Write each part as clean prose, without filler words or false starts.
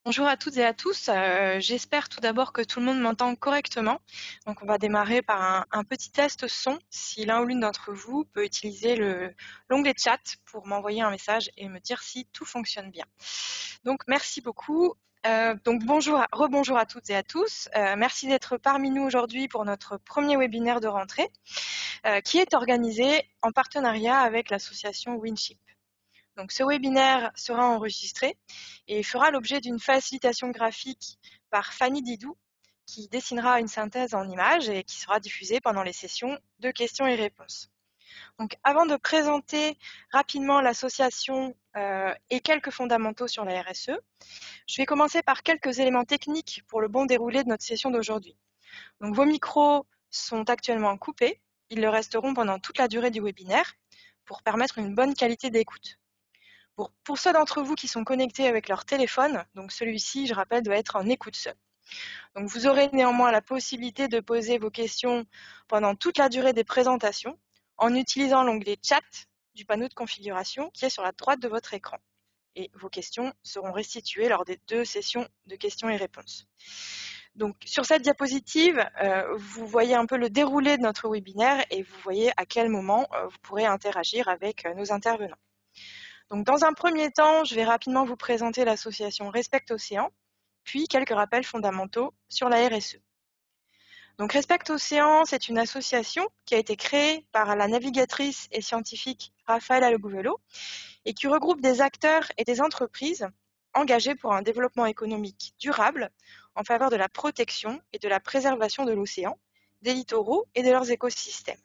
Bonjour à toutes et à tous. J'espère tout d'abord que tout le monde m'entend correctement. Donc, on va démarrer par un petit test son. Si l'un ou l'une d'entre vous peut utiliser l'onglet chat pour m'envoyer un message et me dire si tout fonctionne bien. Donc, merci beaucoup. Donc, rebonjour à toutes et à tous. Merci d'être parmi nous aujourd'hui pour notre premier webinaire de rentrée qui est organisé en partenariat avec l'association Winship. Donc, ce webinaire sera enregistré et fera l'objet d'une facilitation graphique par Fanny Didou, qui dessinera une synthèse en images et qui sera diffusée pendant les sessions de questions et réponses. Donc, avant de présenter rapidement l'association et quelques fondamentaux sur la RSE, je vais commencer par quelques éléments techniques pour le bon déroulé de notre session d'aujourd'hui. Donc, vos micros sont actuellement coupés. Ils le resteront pendant toute la durée du webinaire pour permettre une bonne qualité d'écoute. Pour ceux d'entre vous qui sont connectés avec leur téléphone, donc celui-ci, je rappelle, doit être en écoute seule. Donc vous aurez néanmoins la possibilité de poser vos questions pendant toute la durée des présentations en utilisant l'onglet chat du panneau de configuration qui est sur la droite de votre écran. Et vos questions seront restituées lors des 2 sessions de questions et réponses. Donc sur cette diapositive, vous voyez un peu le déroulé de notre webinaire et vous voyez à quel moment vous pourrez interagir avec nos intervenants. Donc, dans un premier temps, je vais rapidement vous présenter l'association Respect Océan, puis quelques rappels fondamentaux sur la RSE. Donc, Respect Océan, c'est une association qui a été créée par la navigatrice et scientifique Raphaël Gouvello et qui regroupe des acteurs et des entreprises engagés pour un développement économique durable en faveur de la protection et de la préservation de l'océan, des littoraux et de leurs écosystèmes.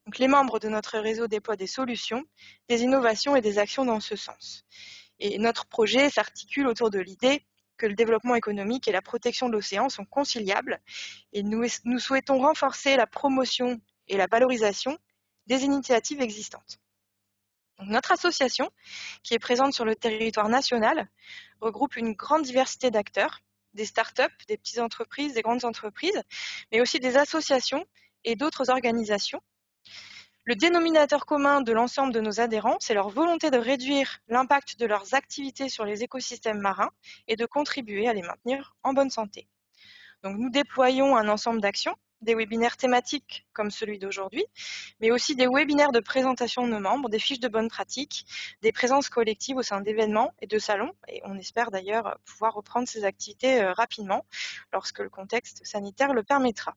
Donc, les membres de notre réseau déploient des solutions, des innovations et des actions dans ce sens. Et notre projet s'articule autour de l'idée que le développement économique et la protection de l'océan sont conciliables et nous souhaitons renforcer la promotion et la valorisation des initiatives existantes. Donc, notre association, qui est présente sur le territoire national, regroupe une grande diversité d'acteurs, des startups, des petites entreprises, des grandes entreprises, mais aussi des associations et d'autres organisations. Le dénominateur commun de l'ensemble de nos adhérents, c'est leur volonté de réduire l'impact de leurs activités sur les écosystèmes marins et de contribuer à les maintenir en bonne santé. Donc, nous déployons un ensemble d'actions, des webinaires thématiques comme celui d'aujourd'hui, mais aussi des webinaires de présentation de nos membres, des fiches de bonnes pratiques, des présences collectives au sein d'événements et de salons. Et on espère d'ailleurs pouvoir reprendre ces activités rapidement lorsque le contexte sanitaire le permettra.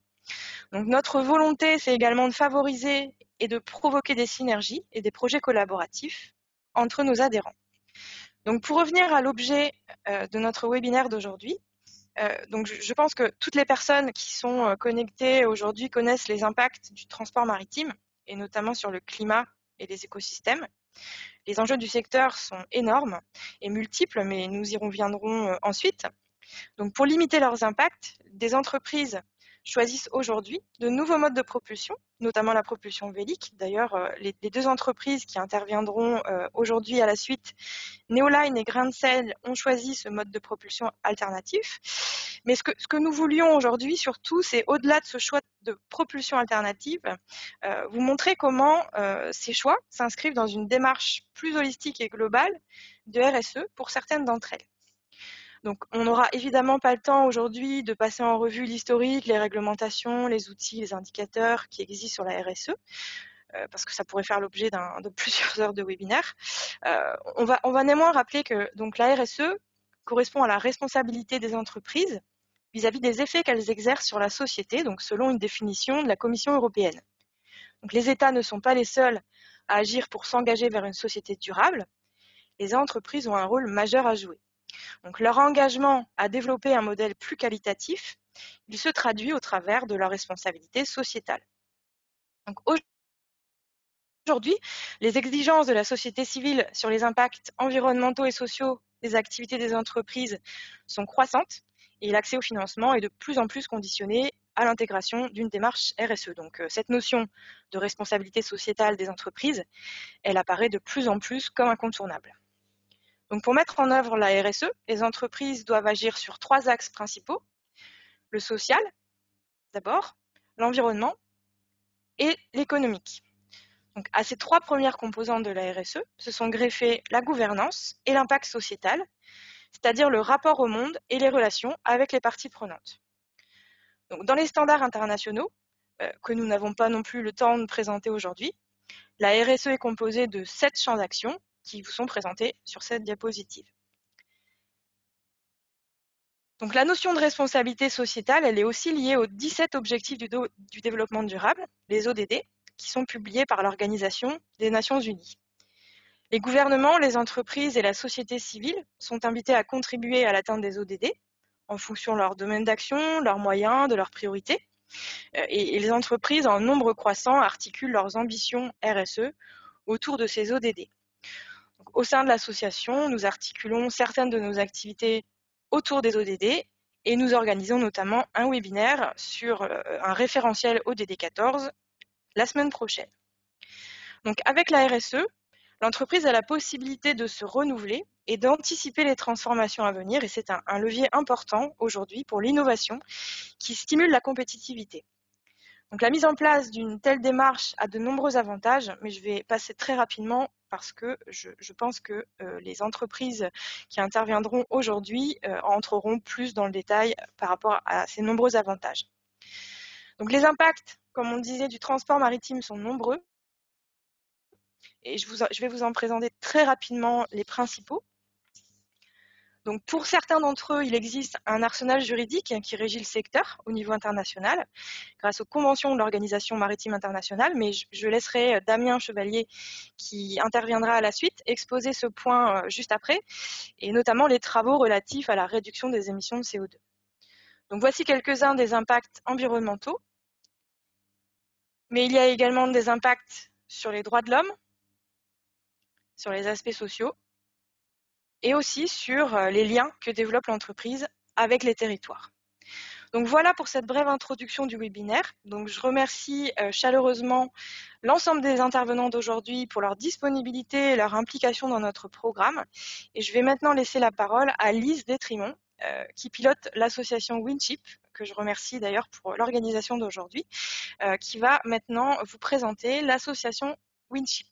Donc, notre volonté, c'est également de favoriser et de provoquer des synergies et des projets collaboratifs entre nos adhérents. Donc, pour revenir à l'objet de notre webinaire d'aujourd'hui, donc je pense que toutes les personnes qui sont connectées aujourd'hui connaissent les impacts du transport maritime, et notamment sur le climat et les écosystèmes. Les enjeux du secteur sont énormes et multiples, mais nous y reviendrons ensuite. Donc, pour limiter leurs impacts, des entreprises choisissent aujourd'hui de nouveaux modes de propulsion, notamment la propulsion vélique. D'ailleurs, les 2 entreprises qui interviendront aujourd'hui à la suite, Neoline et Graincel, ont choisi ce mode de propulsion alternatif. Mais ce que nous voulions aujourd'hui, surtout, c'est au-delà de ce choix de propulsion alternative, vous montrer comment ces choix s'inscrivent dans une démarche plus holistique et globale de RSE pour certaines d'entre elles. Donc, on n'aura évidemment pas le temps aujourd'hui de passer en revue l'historique, les réglementations, les outils, les indicateurs qui existent sur la RSE, parce que ça pourrait faire l'objet de plusieurs heures de webinaire. On va néanmoins rappeler que donc, la RSE correspond à la responsabilité des entreprises vis-à-vis des effets qu'elles exercent sur la société, donc selon une définition de la Commission européenne. Donc, les États ne sont pas les seuls à agir pour s'engager vers une société durable. Les entreprises ont un rôle majeur à jouer. Donc, leur engagement à développer un modèle plus qualitatif, il se traduit au travers de leur responsabilité sociétale. Donc, aujourd'hui, les exigences de la société civile sur les impacts environnementaux et sociaux des activités des entreprises sont croissantes et l'accès au financement est de plus en plus conditionné à l'intégration d'une démarche RSE. Donc, cette notion de responsabilité sociétale des entreprises, elle apparaît de plus en plus comme incontournable. Donc, pour mettre en œuvre la RSE, les entreprises doivent agir sur 3 axes principaux: le social, d'abord, l'environnement et l'économique. Donc, à ces 3 premières composantes de la RSE se sont greffées la gouvernance et l'impact sociétal, c'est-à-dire le rapport au monde et les relations avec les parties prenantes. Donc, dans les standards internationaux, que nous n'avons pas non plus le temps de présenter aujourd'hui, la RSE est composée de 7 champs d'action qui vous sont présentés sur cette diapositive. Donc la notion de responsabilité sociétale, elle est aussi liée aux 17 objectifs du développement durable, les ODD, qui sont publiés par l'Organisation des Nations Unies. Les gouvernements, les entreprises et la société civile sont invités à contribuer à l'atteinte des ODD en fonction de leur domaine d'action, leurs moyens, de leurs priorités. Et les entreprises, en nombre croissant, articulent leurs ambitions RSE autour de ces ODD. Donc, au sein de l'association, nous articulons certaines de nos activités autour des ODD et nous organisons notamment un webinaire sur un référentiel ODD 14 la semaine prochaine. Donc avec la RSE, l'entreprise a la possibilité de se renouveler et d'anticiper les transformations à venir et c'est un levier important aujourd'hui pour l'innovation qui stimule la compétitivité. Donc la mise en place d'une telle démarche a de nombreux avantages, mais je vais passer très rapidement parce que je pense que les entreprises qui interviendront aujourd'hui entreront plus dans le détail par rapport à ces nombreux avantages. Donc les impacts, comme on le disait, du transport maritime sont nombreux et je vais vous en présenter très rapidement les principaux. Donc pour certains d'entre eux, il existe un arsenal juridique qui régit le secteur au niveau international grâce aux conventions de l'Organisation maritime internationale, mais je laisserai Damien Chevalier, qui interviendra à la suite, exposer ce point juste après, et notamment les travaux relatifs à la réduction des émissions de CO2. Donc voici quelques-uns des impacts environnementaux, mais il y a également des impacts sur les droits de l'homme, sur les aspects sociaux, et aussi sur les liens que développe l'entreprise avec les territoires. Donc voilà pour cette brève introduction du webinaire. Donc je remercie chaleureusement l'ensemble des intervenants d'aujourd'hui pour leur disponibilité et leur implication dans notre programme. Et je vais maintenant laisser la parole à Lise Détrimont, qui pilote l'association Winship, que je remercie d'ailleurs pour l'organisation d'aujourd'hui, qui va maintenant vous présenter l'association Winship.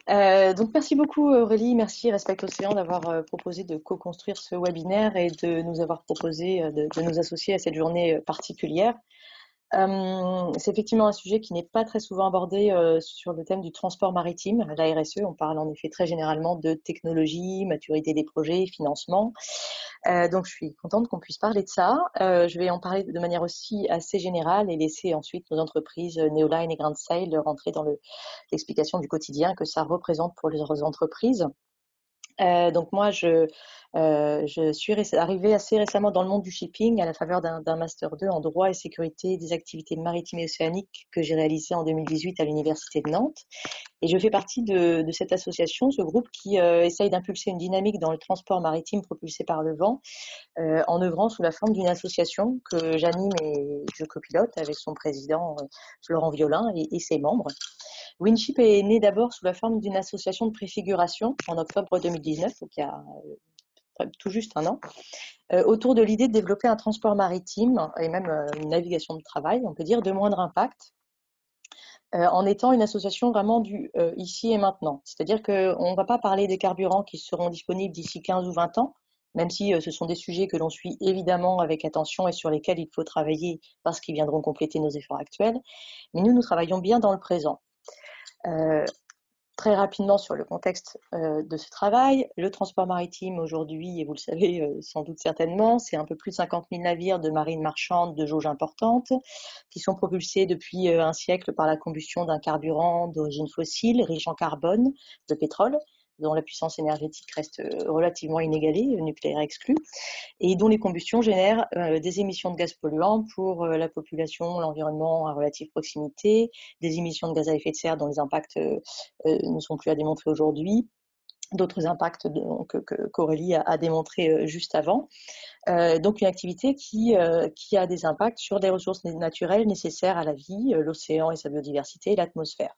Donc merci beaucoup Aurélie, merci Respect Océan d'avoir proposé de co-construire ce webinaire et de nous avoir proposé de nous associer à cette journée particulière. C'est effectivement un sujet qui n'est pas très souvent abordé sur le thème du transport maritime, la RSE. On parle en effet très généralement de technologie, maturité des projets, financement. Donc je suis contente qu'on puisse parler de ça. Je vais en parler de manière aussi assez générale et laisser ensuite nos entreprises Neoline et Grain de Sail rentrer dans l'explication du quotidien que ça représente pour les entreprises. Donc moi, je suis arrivée assez récemment dans le monde du shipping à la faveur d'un Master 2 en droit et sécurité des activités maritimes et océaniques que j'ai réalisé en 2018 à l'Université de Nantes. Et je fais partie de cette association, ce groupe qui essaye d'impulser une dynamique dans le transport maritime propulsé par le vent, en œuvrant sous la forme d'une association que j'anime et je copilote avec son président Florent Violin et ses membres. Winship est né d'abord sous la forme d'une association de préfiguration en octobre 2019, donc il y a tout juste un an, autour de l'idée de développer un transport maritime et même une navigation de travail, on peut dire, de moindre impact, en étant une association vraiment du ici et maintenant. C'est-à-dire qu'on ne va pas parler des carburants qui seront disponibles d'ici 15 ou 20 ans, même si ce sont des sujets que l'on suit évidemment avec attention et sur lesquels il faut travailler parce qu'ils viendront compléter nos efforts actuels. Mais nous travaillons bien dans le présent. Très rapidement sur le contexte de ce travail, le transport maritime aujourd'hui, et vous le savez sans doute certainement, c'est un peu plus de 50 000 navires de marine marchande de jauge importante qui sont propulsés depuis un siècle par la combustion d'un carburant d'origine fossile, riche en carbone, de pétrole, dont la puissance énergétique reste relativement inégalée, nucléaire exclu, et dont les combustions génèrent des émissions de gaz polluants pour la population, l'environnement à relative proximité, des émissions de gaz à effet de serre dont les impacts ne sont plus à démontrer aujourd'hui, d'autres impacts qu'Aurélie a démontré juste avant. Donc une activité qui a des impacts sur des ressources naturelles nécessaires à la vie, l'océan et sa biodiversité et l'atmosphère.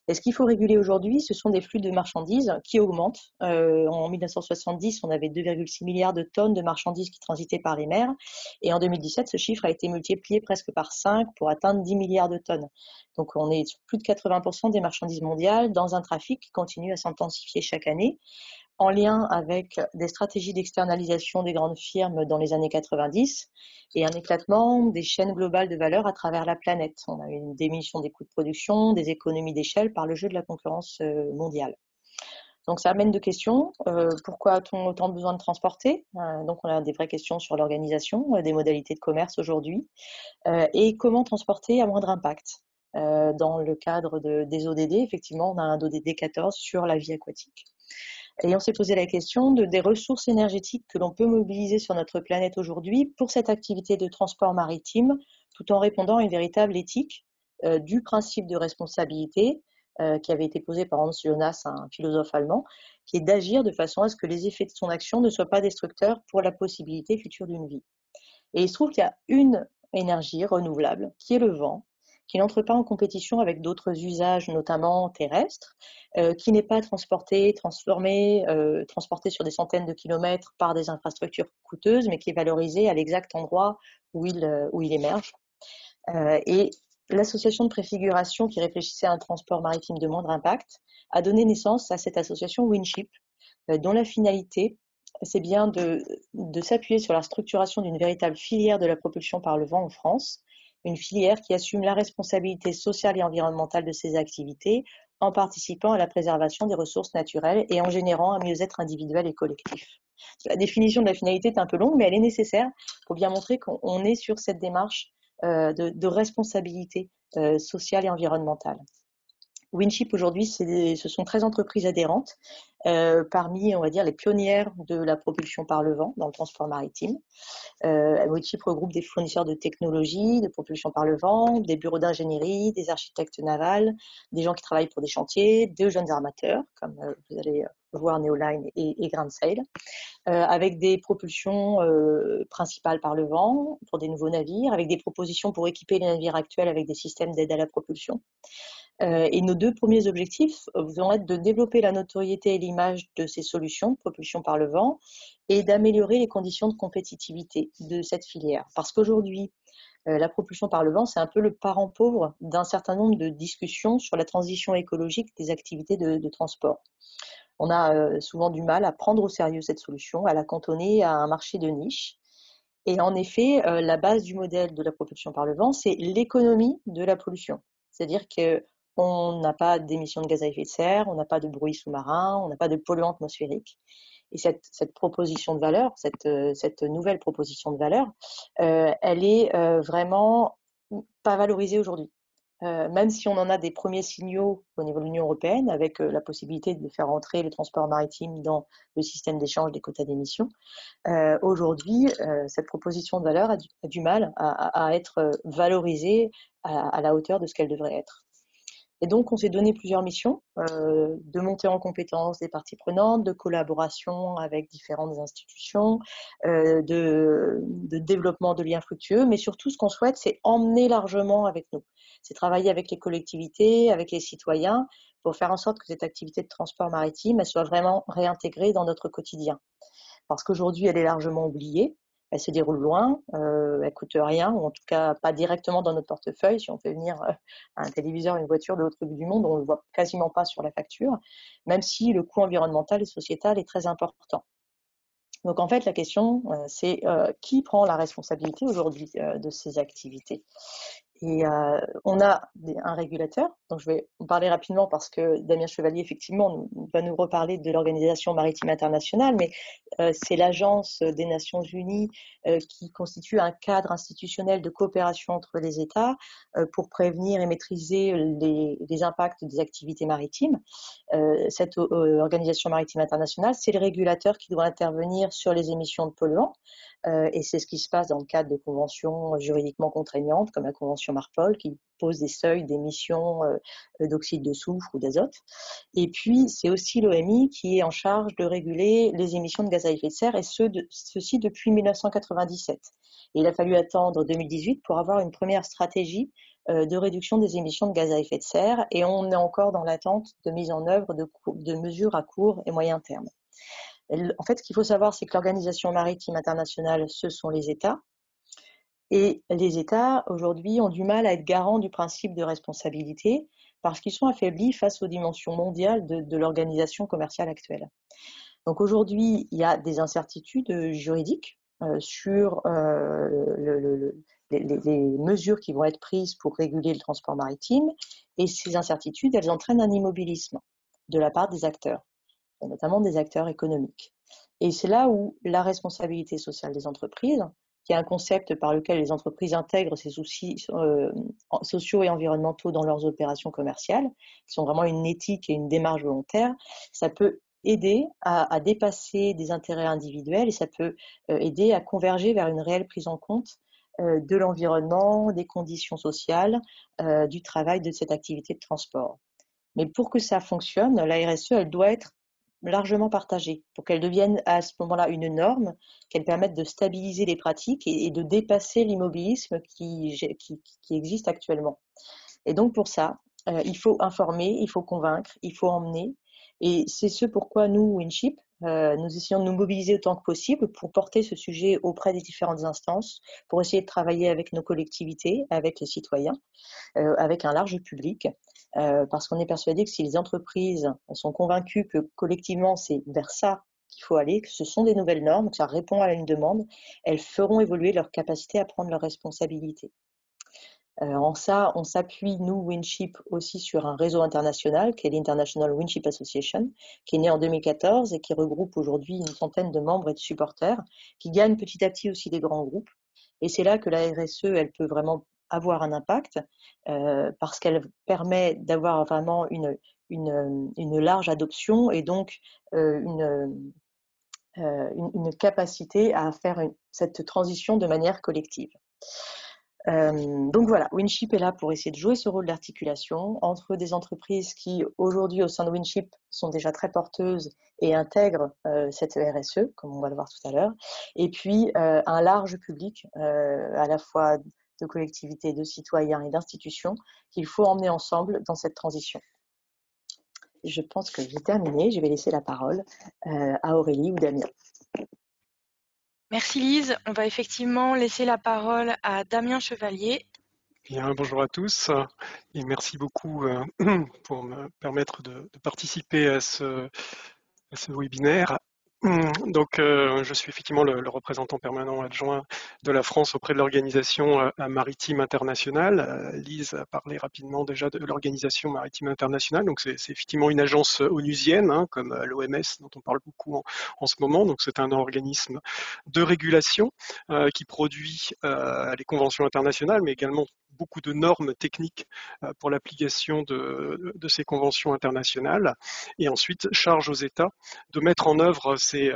Et ce qu'il faut réguler aujourd'hui, ce sont des flux de marchandises qui augmentent. En 1970, on avait 2,6 milliards de tonnes de marchandises qui transitaient par les mers. Et en 2017, ce chiffre a été multiplié presque par 5 pour atteindre 10 milliards de tonnes. Donc on est sur plus de 80% des marchandises mondiales dans un trafic qui continue à s'intensifier chaque année. en lien avec des stratégies d'externalisation des grandes firmes dans les années 90 et un éclatement des chaînes globales de valeur à travers la planète. On a une diminution des coûts de production, des économies d'échelle par le jeu de la concurrence mondiale. Donc ça amène deux questions. Pourquoi a-t-on autant besoin de transporter? Donc on a des vraies questions sur l'organisation, des modalités de commerce aujourd'hui, et comment transporter à moindre impact. Dans le cadre des ODD, effectivement, on a un ODD 14 sur la vie aquatique. Et on s'est posé la question des ressources énergétiques que l'on peut mobiliser sur notre planète aujourd'hui pour cette activité de transport maritime, tout en répondant à une véritable éthique du principe de responsabilité qui avait été posé par Hans Jonas, un philosophe allemand, qui est d'agir de façon à ce que les effets de son action ne soient pas destructeurs pour la possibilité future d'une vie. Et il se trouve qu'il y a une énergie renouvelable, qui est le vent, qui n'entre pas en compétition avec d'autres usages, notamment terrestres, qui n'est pas transporté, transformé, transporté sur des centaines de kilomètres par des infrastructures coûteuses, mais qui est valorisé à l'exact endroit où il émerge. Et l'association de préfiguration qui réfléchissait à un transport maritime de moindre impact a donné naissance à cette association Winship, dont la finalité, c'est bien de s'appuyer sur la structuration d'une véritable filière de la propulsion par le vent en France, une filière qui assume la responsabilité sociale et environnementale de ses activités en participant à la préservation des ressources naturelles et en générant un mieux-être individuel et collectif. La définition de la finalité est un peu longue, mais elle est nécessaire pour bien montrer qu'on est sur cette démarche de responsabilité sociale et environnementale. Winship aujourd'hui, ce sont 13 entreprises adhérentes, parmi, on va dire, les pionnières de la propulsion par le vent dans le transport maritime. Winship regroupe des fournisseurs de technologies, de propulsion par le vent, des bureaux d'ingénierie, des architectes navals, des gens qui travaillent pour des chantiers, de jeunes armateurs, comme vous allez voir Neoline et Grand Sail, avec des propulsions principales par le vent pour des nouveaux navires, avec des propositions pour équiper les navires actuels avec des systèmes d'aide à la propulsion. Et nos deux premiers objectifs vont être de développer la notoriété et l'image de ces solutions de propulsion par le vent et d'améliorer les conditions de compétitivité de cette filière. Parce qu'aujourd'hui, la propulsion par le vent, c'est un peu le parent pauvre d'un certain nombre de discussions sur la transition écologique des activités de transport. On a souvent du mal à prendre au sérieux cette solution, à la cantonner à un marché de niche. Et en effet, la base du modèle de la propulsion par le vent, c'est l'économie de la pollution. C'est-à-dire qu'on n'a pas d'émissions de gaz à effet de serre, on n'a pas de bruit sous-marin, on n'a pas de polluants atmosphériques. Et cette proposition de valeur, cette nouvelle proposition de valeur, elle est vraiment pas valorisée aujourd'hui. Même si on en a des premiers signaux au niveau de l'Union européenne, avec la possibilité de faire entrer le transport maritime dans le système d'échange des quotas d'émissions, aujourd'hui, cette proposition de valeur a du mal à être valorisée à la hauteur de ce qu'elle devrait être. Et donc, on s'est donné plusieurs missions de montée en compétences des parties prenantes, de collaboration avec différentes institutions, de développement de liens fructueux, mais surtout, ce qu'on souhaite, c'est emmener largement avec nous. C'est travailler avec les collectivités, avec les citoyens, pour faire en sorte que cette activité de transport maritime elle soit vraiment réintégrée dans notre quotidien. Parce qu'aujourd'hui, elle est largement oubliée. Elle se déroule loin, elle coûte rien, ou en tout cas pas directement dans notre portefeuille. Si on fait venir un téléviseur, une voiture de l'autre bout du monde, on ne le voit quasiment pas sur la facture, même si le coût environnemental et sociétal est très important. Donc en fait, la question, c'est qui prend la responsabilité aujourd'hui de ces activités? Et on a un régulateur, donc je vais en parler rapidement parce que Damien Chevalier, effectivement, va nous reparler de l'Organisation maritime internationale, mais c'est l'agence des Nations Unies qui constitue un cadre institutionnel de coopération entre les États pour prévenir et maîtriser les impacts des activités maritimes. Cette Organisation maritime internationale, c'est le régulateur qui doit intervenir sur les émissions de polluants. Et c'est ce qui se passe dans le cadre de conventions juridiquement contraignantes, comme la convention Marpol, qui pose des seuils d'émissions d'oxyde de soufre ou d'azote. Et puis, c'est aussi l'OMI qui est en charge de réguler les émissions de gaz à effet de serre, et ceci depuis 1997. Et il a fallu attendre 2018 pour avoir une première stratégie de réduction des émissions de gaz à effet de serre, et on est encore dans l'attente de mise en œuvre de mesures à court et moyen terme. En fait, ce qu'il faut savoir, c'est que l'Organisation maritime internationale, ce sont les États. Et les États, aujourd'hui, ont du mal à être garants du principe de responsabilité parce qu'ils sont affaiblis face aux dimensions mondiales de l'organisation commerciale actuelle. Donc aujourd'hui, il y a des incertitudes juridiques sur les mesures qui vont être prises pour réguler le transport maritime, et ces incertitudes, elles entraînent un immobilisme de la part des acteurs, notamment des acteurs économiques. Et c'est là où la responsabilité sociale des entreprises, qui est un concept par lequel les entreprises intègrent ces soucis sociaux et environnementaux dans leurs opérations commerciales, qui sont vraiment une éthique et une démarche volontaire, ça peut aider à dépasser des intérêts individuels, et ça peut aider à converger vers une réelle prise en compte de l'environnement, des conditions sociales, du travail de cette activité de transport. Mais pour que ça fonctionne, la RSE, elle doit être largement partagée pour qu'elle devienne à ce moment-là une norme, qu'elle permette de stabiliser les pratiques et de dépasser l'immobilisme qui existe actuellement. Et donc pour ça, il faut informer, il faut convaincre, il faut emmener. Et c'est ce pourquoi nous, Winship, nous essayons de nous mobiliser autant que possible pour porter ce sujet auprès des différentes instances, pour essayer de travailler avec nos collectivités, avec les citoyens, avec un large public, parce qu'on est persuadé que si les entreprises sont convaincues que collectivement c'est vers ça qu'il faut aller, que ce sont des nouvelles normes, que ça répond à une demande, elles feront évoluer leur capacité à prendre leurs responsabilités. En ça, on s'appuie, nous, Winship, aussi sur un réseau international qui est l'International Winship Association, qui est né en 2014 et qui regroupe aujourd'hui une centaine de membres et de supporters, qui gagnent petit à petit aussi des grands groupes. Et c'est là que la RSE, elle peut vraiment avoir un impact, parce qu'elle permet d'avoir vraiment une large adoption et donc une capacité à faire cette transition de manière collective. Donc voilà, Winship est là pour essayer de jouer ce rôle d'articulation entre des entreprises qui aujourd'hui au sein de Winship sont déjà très porteuses et intègrent cette RSE, comme on va le voir tout à l'heure, et puis un large public, à la fois de collectivités, de citoyens et d'institutions, qu'il faut emmener ensemble dans cette transition. Je pense que j'ai terminé, je vais laisser la parole à Aurélie ou Damien. Merci Lise. On va effectivement laisser la parole à Damien Chevalier. Bien, bonjour à tous et merci beaucoup pour me permettre de participer à ce webinaire. Donc, je suis effectivement le représentant permanent adjoint de la France auprès de l'Organisation maritime internationale. Lise a parlé rapidement déjà de l'Organisation maritime internationale. Donc, c'est effectivement une agence onusienne, hein, comme l'OMS, dont on parle beaucoup en ce moment. Donc, c'est un organisme de régulation qui produit les conventions internationales, mais également beaucoup de normes techniques pour l'application de ces conventions internationales, et ensuite charge aux États de mettre en œuvre ces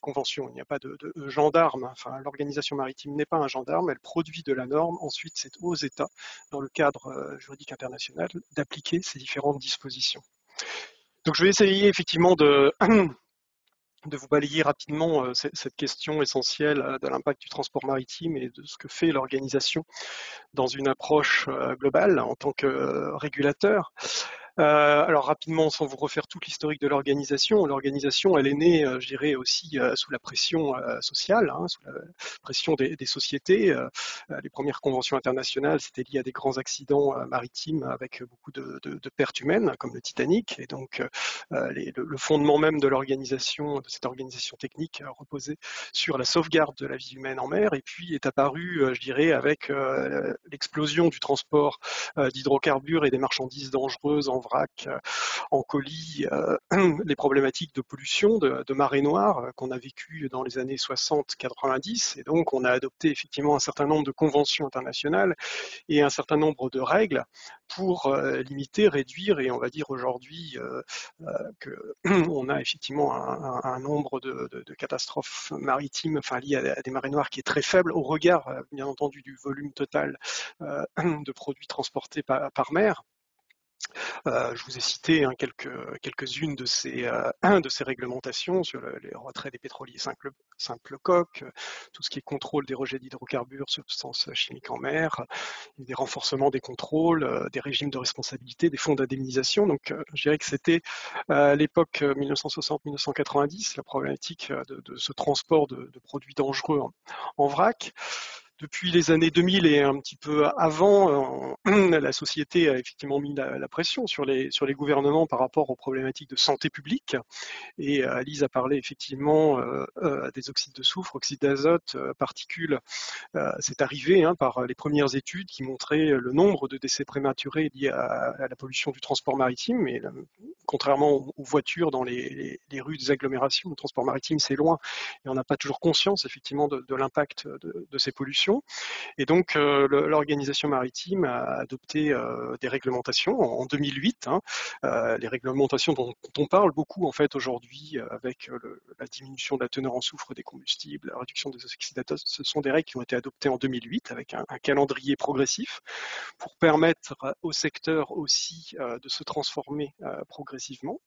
conventions. Il n'y a pas de gendarme, enfin l'organisation maritime n'est pas un gendarme, elle produit de la norme, ensuite c'est aux États, dans le cadre juridique international, d'appliquer ces différentes dispositions. Donc je vais essayer effectivement de vous balayer rapidement cette question essentielle de l'impact du transport maritime et de ce que fait l'organisation dans une approche globale en tant que régulateur. Alors rapidement, sans vous refaire toute l'historique de l'organisation, elle est née, je dirais aussi sous la pression sociale, hein, sous la pression des sociétés. Les premières conventions internationales, c'était lié à des grands accidents maritimes avec beaucoup de pertes humaines, comme le Titanic, et donc le fondement même de l'organisation, de cette organisation technique, reposait sur la sauvegarde de la vie humaine en mer, et puis est apparu, je dirais, avec l'explosion du transport d'hydrocarbures et des marchandises dangereuses en vrac, en colis, les problématiques de pollution, de marée noire qu'on a vécues dans les années 60-90, et donc on a adopté effectivement un certain nombre de conventions internationales et un certain nombre de règles pour limiter, réduire, et on va dire aujourd'hui qu'on a effectivement un nombre de catastrophes maritimes, enfin liées à des marées noires, qui est très faible au regard, bien entendu, du volume total de produits transportés par mer. Je vous ai cité quelques-unes de ces réglementations sur les retraits des pétroliers simples coques, tout ce qui est contrôle des rejets d'hydrocarbures, substances chimiques en mer, des renforcements des contrôles, des régimes de responsabilité, des fonds d'indemnisation. Donc, je dirais que c'était à l'époque 1960-1990 la problématique de ce transport de produits dangereux en vrac. Depuis les années 2000 et un petit peu avant, la société a effectivement mis la pression sur les gouvernements par rapport aux problématiques de santé publique. Et Lise a parlé effectivement des oxydes de soufre, oxydes d'azote, particules. C'est arrivé par les premières études qui montraient le nombre de décès prématurés liés à la pollution du transport maritime. Mais contrairement aux voitures dans les rues des agglomérations, le transport maritime c'est loin et on n'a pas toujours conscience effectivement de l'impact de ces pollutions. Et donc l'organisation maritime a adopté des réglementations en 2008, les réglementations dont on parle beaucoup en fait aujourd'hui avec la diminution de la teneur en soufre des combustibles, la réduction des oxydes d'azote. Ce sont des règles qui ont été adoptées en 2008 avec un calendrier progressif pour permettre au secteur aussi de se transformer progressivement.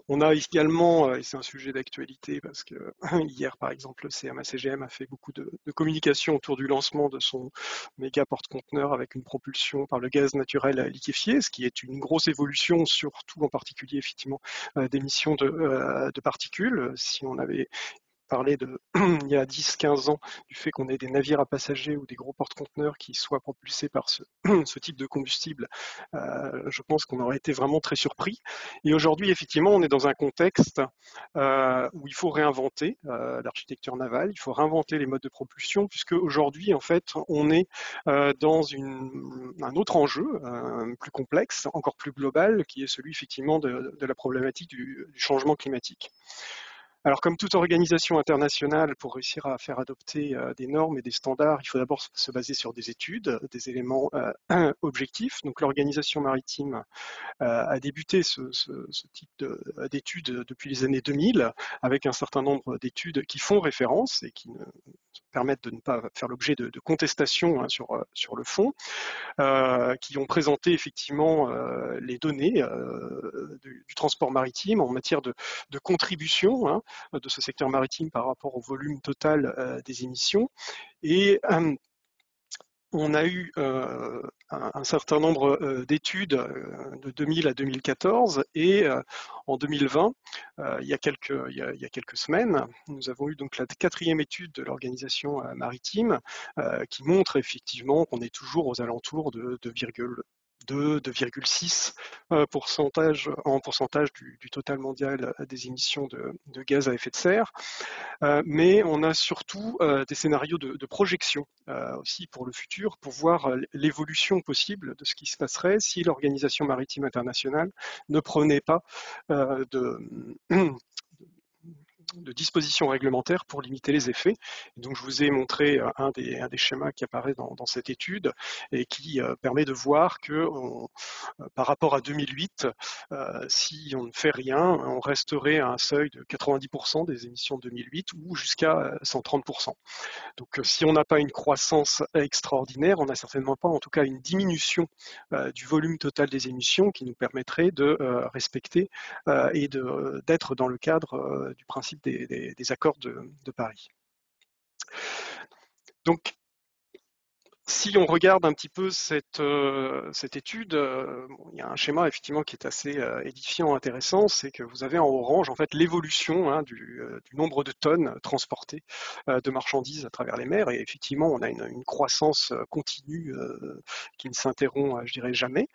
On a également, et c'est un sujet d'actualité parce que hier par exemple le CMA-CGM a fait beaucoup de communication autour du lancement de son méga porte-conteneur avec une propulsion par le gaz naturel liquéfié, ce qui est une grosse évolution, surtout en particulier effectivement d'émissions de particules. Si on avait parler il y a 10-15 ans du fait qu'on ait des navires à passagers ou des gros porte-conteneurs qui soient propulsés par ce type de combustible, je pense qu'on aurait été vraiment très surpris. Et aujourd'hui, effectivement, on est dans un contexte où il faut réinventer l'architecture navale, il faut réinventer les modes de propulsion, puisque aujourd'hui, en fait, on est dans un autre enjeu plus complexe, encore plus global, qui est celui effectivement de la problématique du changement climatique. Alors, comme toute organisation internationale, pour réussir à faire adopter des normes et des standards, il faut d'abord se baser sur des études, des éléments objectifs. Donc, l'organisation maritime a débuté ce type d'études depuis les années 2000, avec un certain nombre d'études qui font référence et qui permettent de ne pas faire l'objet de contestations sur le fond, qui ont présenté effectivement les données du transport maritime en matière de contribution de ce secteur maritime par rapport au volume total des émissions. Et on a eu un certain nombre d'études de 2000 à 2014 et en 2020, il y a quelques semaines, nous avons eu donc la 4e étude de l'organisation maritime qui montre effectivement qu'on est toujours aux alentours de 2,6 en pourcentage du total mondial des émissions de gaz à effet de serre. Mais on a surtout des scénarios de projection aussi pour le futur, pour voir l'évolution possible de ce qui se passerait si l'Organisation maritime internationale ne prenait pas de dispositions réglementaires pour limiter les effets. Et donc je vous ai montré un des schémas qui apparaît dans cette étude et qui permet de voir que par rapport à 2008, si on ne fait rien, on resterait à un seuil de 90% des émissions de 2008 ou jusqu'à 130%. Donc si on n'a pas une croissance extraordinaire, on n'a certainement pas en tout cas une diminution du volume total des émissions qui nous permettrait de respecter et d'être dans le cadre du principe des accords de Paris. Donc si on regarde un petit peu cette étude, il y a un schéma effectivement qui est assez édifiant, intéressant, c'est que vous avez en orange en fait l'évolution du nombre de tonnes transportées de marchandises à travers les mers, et effectivement on a une croissance continue qui ne s'interrompt, je dirais jamais.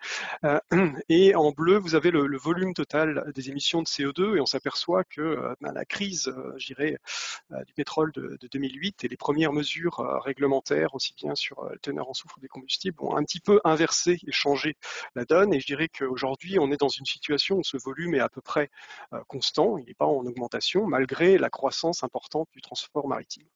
Et en bleu vous avez le volume total des émissions de CO2, et on s'aperçoit que la crise, je dirais, du pétrole de 2008 et les premières mesures réglementaires, aussi bien sur la teneur en soufre des combustibles, ont un petit peu inversé et changé la donne. Et je dirais qu'aujourd'hui, on est dans une situation où ce volume est à peu près constant, il n'est pas en augmentation, malgré la croissance importante du transport maritime.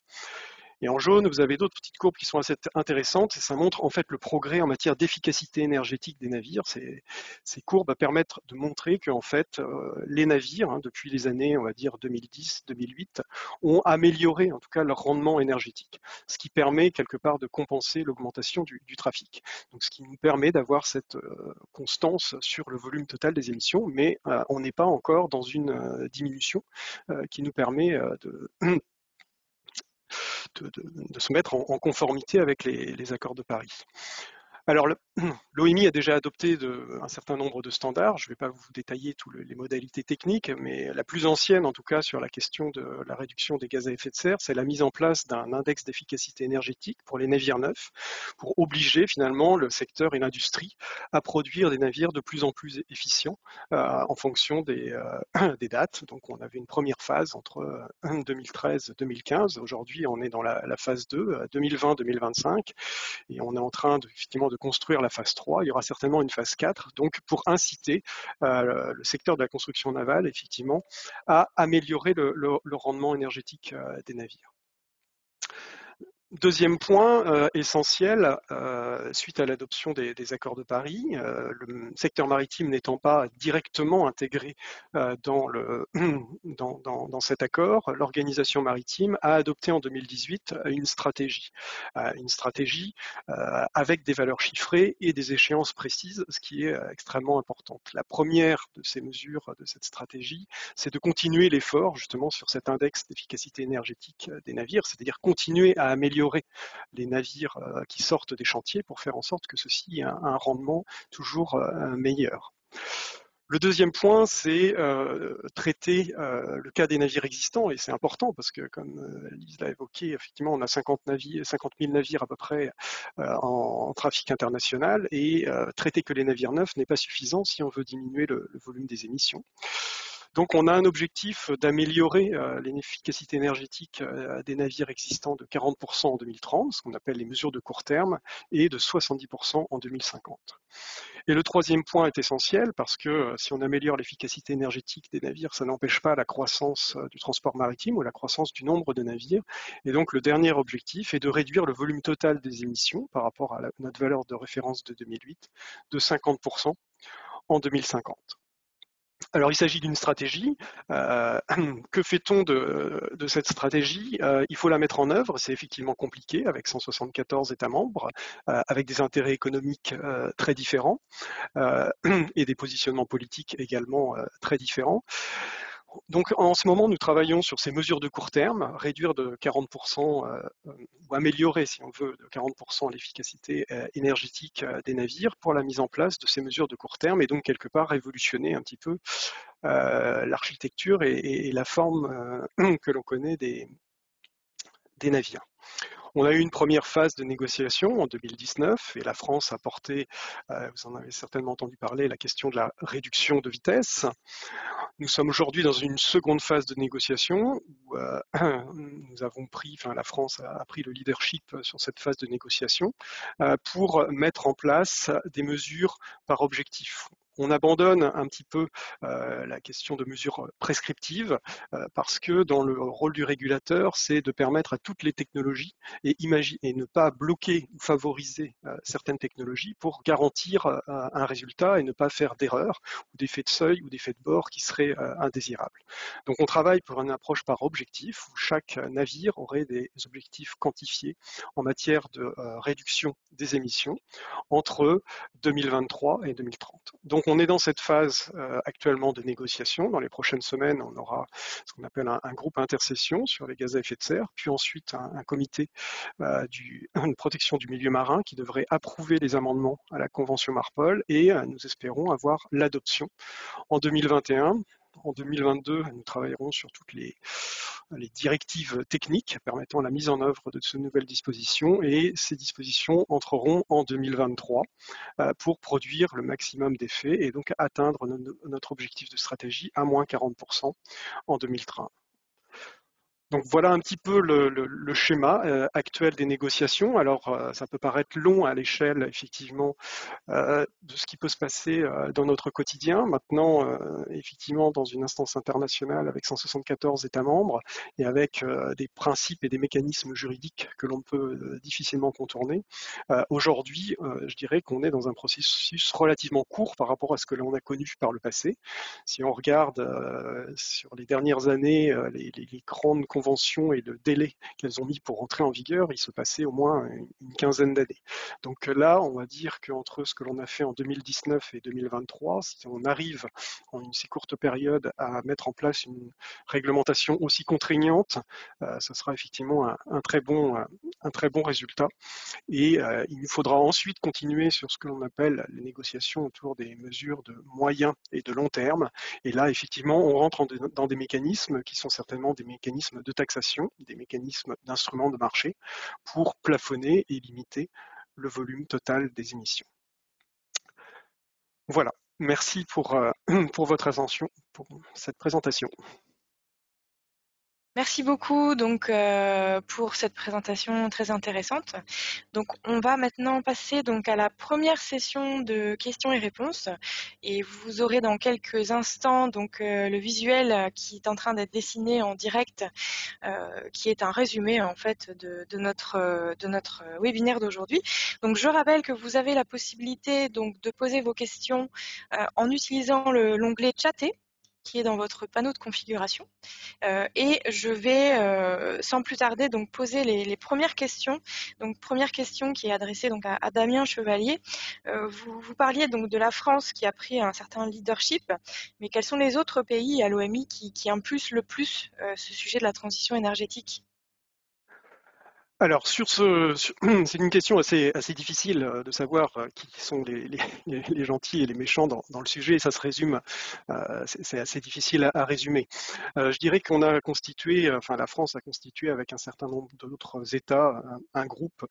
Et en jaune, vous avez d'autres petites courbes qui sont assez intéressantes, et ça montre en fait le progrès en matière d'efficacité énergétique des navires. Ces courbes permettent de montrer que en fait, les navires, depuis les années, on va dire 2010-2008, ont amélioré en tout cas leur rendement énergétique, ce qui permet quelque part de compenser l'augmentation du trafic. Donc, ce qui nous permet d'avoir cette constance sur le volume total des émissions, mais on n'est pas encore dans une diminution qui nous permet de se mettre en conformité avec les accords de Paris. Alors, l'OMI a déjà adopté un certain nombre de standards. Je ne vais pas vous détailler toutes les modalités techniques, mais la plus ancienne, en tout cas, sur la question de la réduction des gaz à effet de serre, c'est la mise en place d'un index d'efficacité énergétique pour les navires neufs, pour obliger finalement le secteur et l'industrie à produire des navires de plus en plus efficients en fonction des dates. Donc, on avait une première phase entre 2013 et 2015. Aujourd'hui, on est dans la phase 2, 2020-2025. Et on est en train effectivement de construire la phase 3. Il y aura certainement une phase 4, donc pour inciter le secteur de la construction navale, effectivement, à améliorer le rendement énergétique des navires. Deuxième point essentiel, suite à l'adoption des accords de Paris, le secteur maritime n'étant pas directement intégré dans cet accord, l'organisation maritime a adopté en 2018 une stratégie avec des valeurs chiffrées et des échéances précises, ce qui est extrêmement important. La première de ces mesures de cette stratégie, c'est de continuer l'effort justement sur cet index d'efficacité énergétique des navires, c'est-à-dire continuer à améliorer les navires qui sortent des chantiers pour faire en sorte que ceux-ci aient un rendement toujours meilleur. Le deuxième point, c'est traiter le cas des navires existants, et c'est important parce que, comme Lise l'a évoqué, effectivement, on a 50 000 navires à peu près en trafic international, et traiter que les navires neufs n'est pas suffisant si on veut diminuer le volume des émissions. Donc on a un objectif d'améliorer l'efficacité énergétique des navires existants de 40% en 2030, ce qu'on appelle les mesures de court terme, et de 70% en 2050. Et le troisième point est essentiel parce que si on améliore l'efficacité énergétique des navires, ça n'empêche pas la croissance du transport maritime ou la croissance du nombre de navires. Et donc le dernier objectif est de réduire le volume total des émissions par rapport à notre valeur de référence de 2008 de 50% en 2050. Alors, il s'agit d'une stratégie. Que fait-on de cette stratégie? Il faut la mettre en œuvre. C'est effectivement compliqué avec 174 États membres, avec des intérêts économiques très différents et des positionnements politiques également très différents. Donc en ce moment, nous travaillons sur ces mesures de court terme, réduire de 40% ou améliorer, si on veut, de 40% l'efficacité énergétique des navires pour la mise en place de ces mesures de court terme et donc quelque part révolutionner un petit peu l'architecture et la forme que l'on connaît des navires. On a eu une première phase de négociation en 2019 et la France a porté, vous en avez certainement entendu parler, la question de la réduction de vitesse. Nous sommes aujourd'hui dans une seconde phase de négociation où nous avons pris, enfin la France a pris le leadership sur cette phase de négociation pour mettre en place des mesures par objectif. On abandonne un petit peu la question de mesures prescriptives parce que dans le rôle du régulateur, c'est de permettre à toutes les technologies et ne pas bloquer ou favoriser certaines technologies pour garantir un résultat et ne pas faire d'erreurs ou d'effets de seuil ou d'effets de bord qui seraient indésirables. Donc on travaille pour une approche par objectif où chaque navire aurait des objectifs quantifiés en matière de réduction des émissions entre 2023 et 2030. Donc on est dans cette phase actuellement de négociation. Dans les prochaines semaines, on aura ce qu'on appelle un groupe intercession sur les gaz à effet de serre, puis ensuite un comité de protection du milieu marin qui devrait approuver les amendements à la Convention Marpol et nous espérons avoir l'adoption en 2021. En 2022, nous travaillerons sur toutes les directives techniques permettant la mise en œuvre de ces nouvelles dispositions et ces dispositions entreront en 2023 pour produire le maximum d'effets et donc atteindre notre objectif de stratégie à moins 40% en 2030. Donc voilà un petit peu le schéma actuel des négociations. Alors ça peut paraître long à l'échelle effectivement de ce qui peut se passer dans notre quotidien. Maintenant, effectivement, dans une instance internationale avec 174 États membres et avec des principes et des mécanismes juridiques que l'on peut difficilement contourner, aujourd'hui, je dirais qu'on est dans un processus relativement court par rapport à ce que l'on a connu par le passé. Si on regarde sur les dernières années les grandes conventions et le délai qu'elles ont mis pour entrer en vigueur, il se passait au moins une quinzaine d'années. Donc là, on va dire qu'entre ce que l'on a fait en 2019 et 2023, si on arrive en une si courte période à mettre en place une réglementation aussi contraignante, ce sera effectivement un très bon résultat. Et il nous faudra ensuite continuer sur ce que l'on appelle les négociations autour des mesures de moyen et de long terme. Et là, effectivement, on rentre dans des mécanismes qui sont certainement des mécanismes de taxation, des mécanismes d'instruments de marché pour plafonner et limiter le volume total des émissions. Voilà, merci pour, pour votre attention, pour cette présentation. Merci beaucoup donc pour cette présentation très intéressante. Donc on va maintenant passer donc à la première session de questions et réponses et vous aurez dans quelques instants donc le visuel qui est en train d'être dessiné en direct, qui est un résumé en fait de notre webinaire d'aujourd'hui. Donc je rappelle que vous avez la possibilité donc de poser vos questions en utilisant l'onglet Chatter qui est dans votre panneau de configuration. Et je vais sans plus tarder donc poser les premières questions. Donc première question qui est adressée donc à Damien Chevalier. Vous parliez donc de la France qui a pris un certain leadership, mais quels sont les autres pays à l'OMI qui impulsent le plus ce sujet de la transition énergétique? Alors, c'est une question assez difficile de savoir qui sont les gentils et les méchants dans le sujet, et ça se résume, c'est assez difficile à résumer. Je dirais qu'on a constitué, enfin la France a constitué avec un certain nombre d'autres États un groupe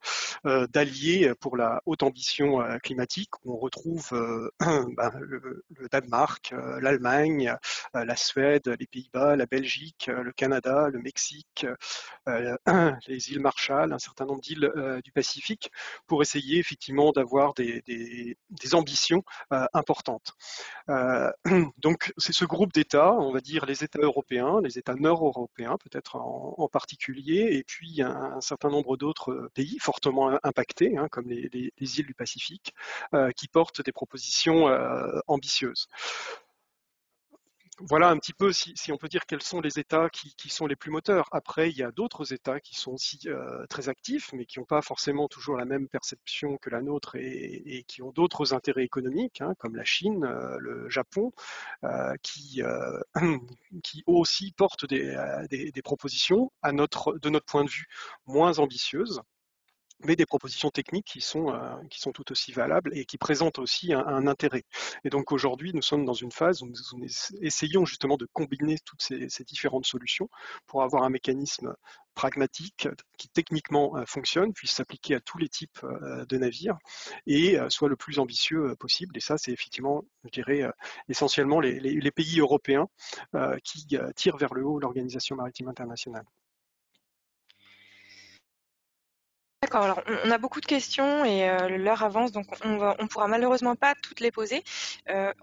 d'alliés pour la haute ambition climatique. On retrouve le Danemark, l'Allemagne, la Suède, les Pays-Bas, la Belgique, le Canada, le Mexique, les îles Marshall, un certain nombre d'îles du Pacifique, pour essayer effectivement d'avoir des ambitions importantes. Donc c'est ce groupe d'États, on va dire les États européens, les États nord-européens peut-être en particulier, et puis un certain nombre d'autres pays fortement impactés, hein, comme les îles du Pacifique, qui portent des propositions ambitieuses. Voilà un petit peu, si on peut dire, quels sont les États qui sont les plus moteurs. Après, il y a d'autres États qui sont aussi très actifs, mais qui n'ont pas forcément toujours la même perception que la nôtre et qui ont d'autres intérêts économiques, hein, comme la Chine, le Japon, qui, qui aussi portent des propositions, de notre point de vue, moins ambitieuses, mais des propositions techniques qui sont tout aussi valables et qui présentent aussi un intérêt. Et donc aujourd'hui, nous sommes dans une phase où nous essayons justement de combiner toutes ces différentes solutions pour avoir un mécanisme pragmatique qui techniquement fonctionne, puisse s'appliquer à tous les types de navires et soit le plus ambitieux possible. Et ça, c'est effectivement, je dirais, essentiellement les pays européens qui tirent vers le haut l'Organisation maritime internationale. D'accord, alors on a beaucoup de questions et l'heure avance, donc on pourra malheureusement pas toutes les poser.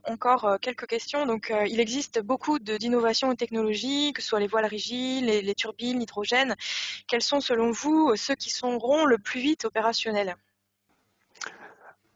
Encore quelques questions. Donc il existe beaucoup d'innovations et technologies, que ce soit les voiles rigides, les turbines, l'hydrogène. Quels sont selon vous ceux qui seront le plus vite opérationnels?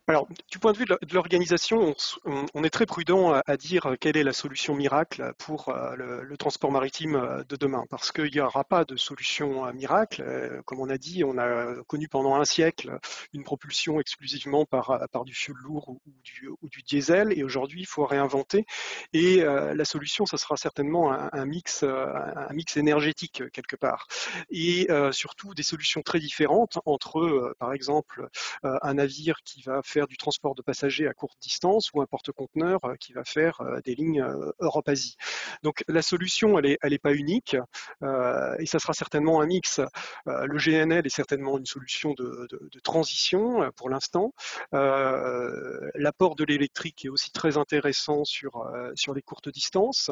Alors, du point de vue de l'organisation, on est très prudent à dire quelle est la solution miracle pour le transport maritime de demain, parce qu'il n'y aura pas de solution miracle. Comme on a dit, on a connu pendant un siècle une propulsion exclusivement par du fioul lourd ou du diesel, et aujourd'hui, il faut réinventer. Et la solution, ça sera certainement un mix énergétique quelque part, et surtout des solutions très différentes entre, par exemple, un navire qui va faire du transport de passagers à courte distance ou un porte-conteneur qui va faire des lignes Europe-Asie. Donc la solution, elle est pas unique et ça sera certainement un mix. Le GNL est certainement une solution de transition pour l'instant. L'apport de l'électrique est aussi très intéressant sur les courtes distances.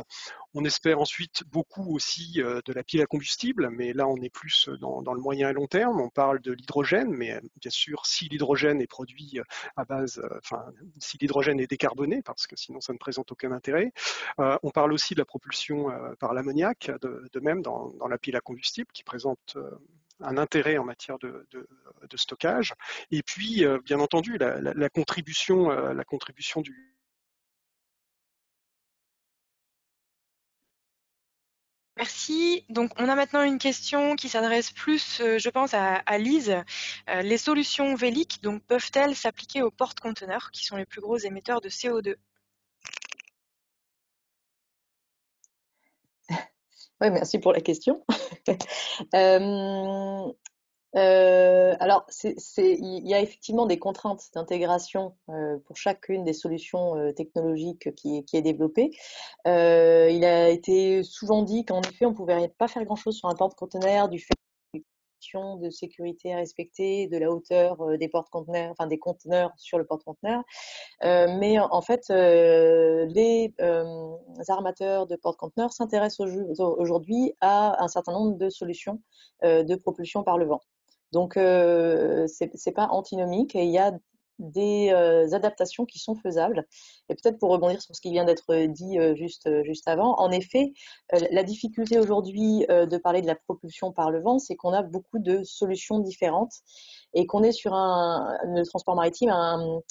On espère ensuite beaucoup aussi de la pile à combustible, mais là on est plus dans le moyen et long terme. On parle de l'hydrogène, mais bien sûr si l'hydrogène est produit à base, enfin si l'hydrogène est décarboné, parce que sinon ça ne présente aucun intérêt. On parle aussi de la propulsion par l'ammoniac, de même dans la pile à combustible, qui présente un intérêt en matière de stockage. Et puis, bien entendu, la contribution du Merci. Donc, on a maintenant une question qui s'adresse plus, je pense, à Lise. Les solutions véliques donc, peuvent-elles s'appliquer aux porte-conteneurs, qui sont les plus gros émetteurs de CO2? Oui, merci pour la question. Alors, il y a effectivement des contraintes d'intégration pour chacune des solutions technologiques qui est développée. Il a été souvent dit qu'en effet, on pouvait pas faire grand-chose sur un porte-conteneur du fait des conditions de sécurité à respecter, de la hauteur des porte-conteneurs, enfin des conteneurs sur le porte-conteneur. Mais en fait, les armateurs de porte-conteneurs s'intéressent aujourd'hui à un certain nombre de solutions de propulsion par le vent. Donc, c'est pas antinomique et il y a des adaptations qui sont faisables. Et peut-être pour rebondir sur ce qui vient d'être dit juste avant, en effet, la difficulté aujourd'hui de parler de la propulsion par le vent, c'est qu'on a beaucoup de solutions différentes et qu'on est sur le transport maritime, un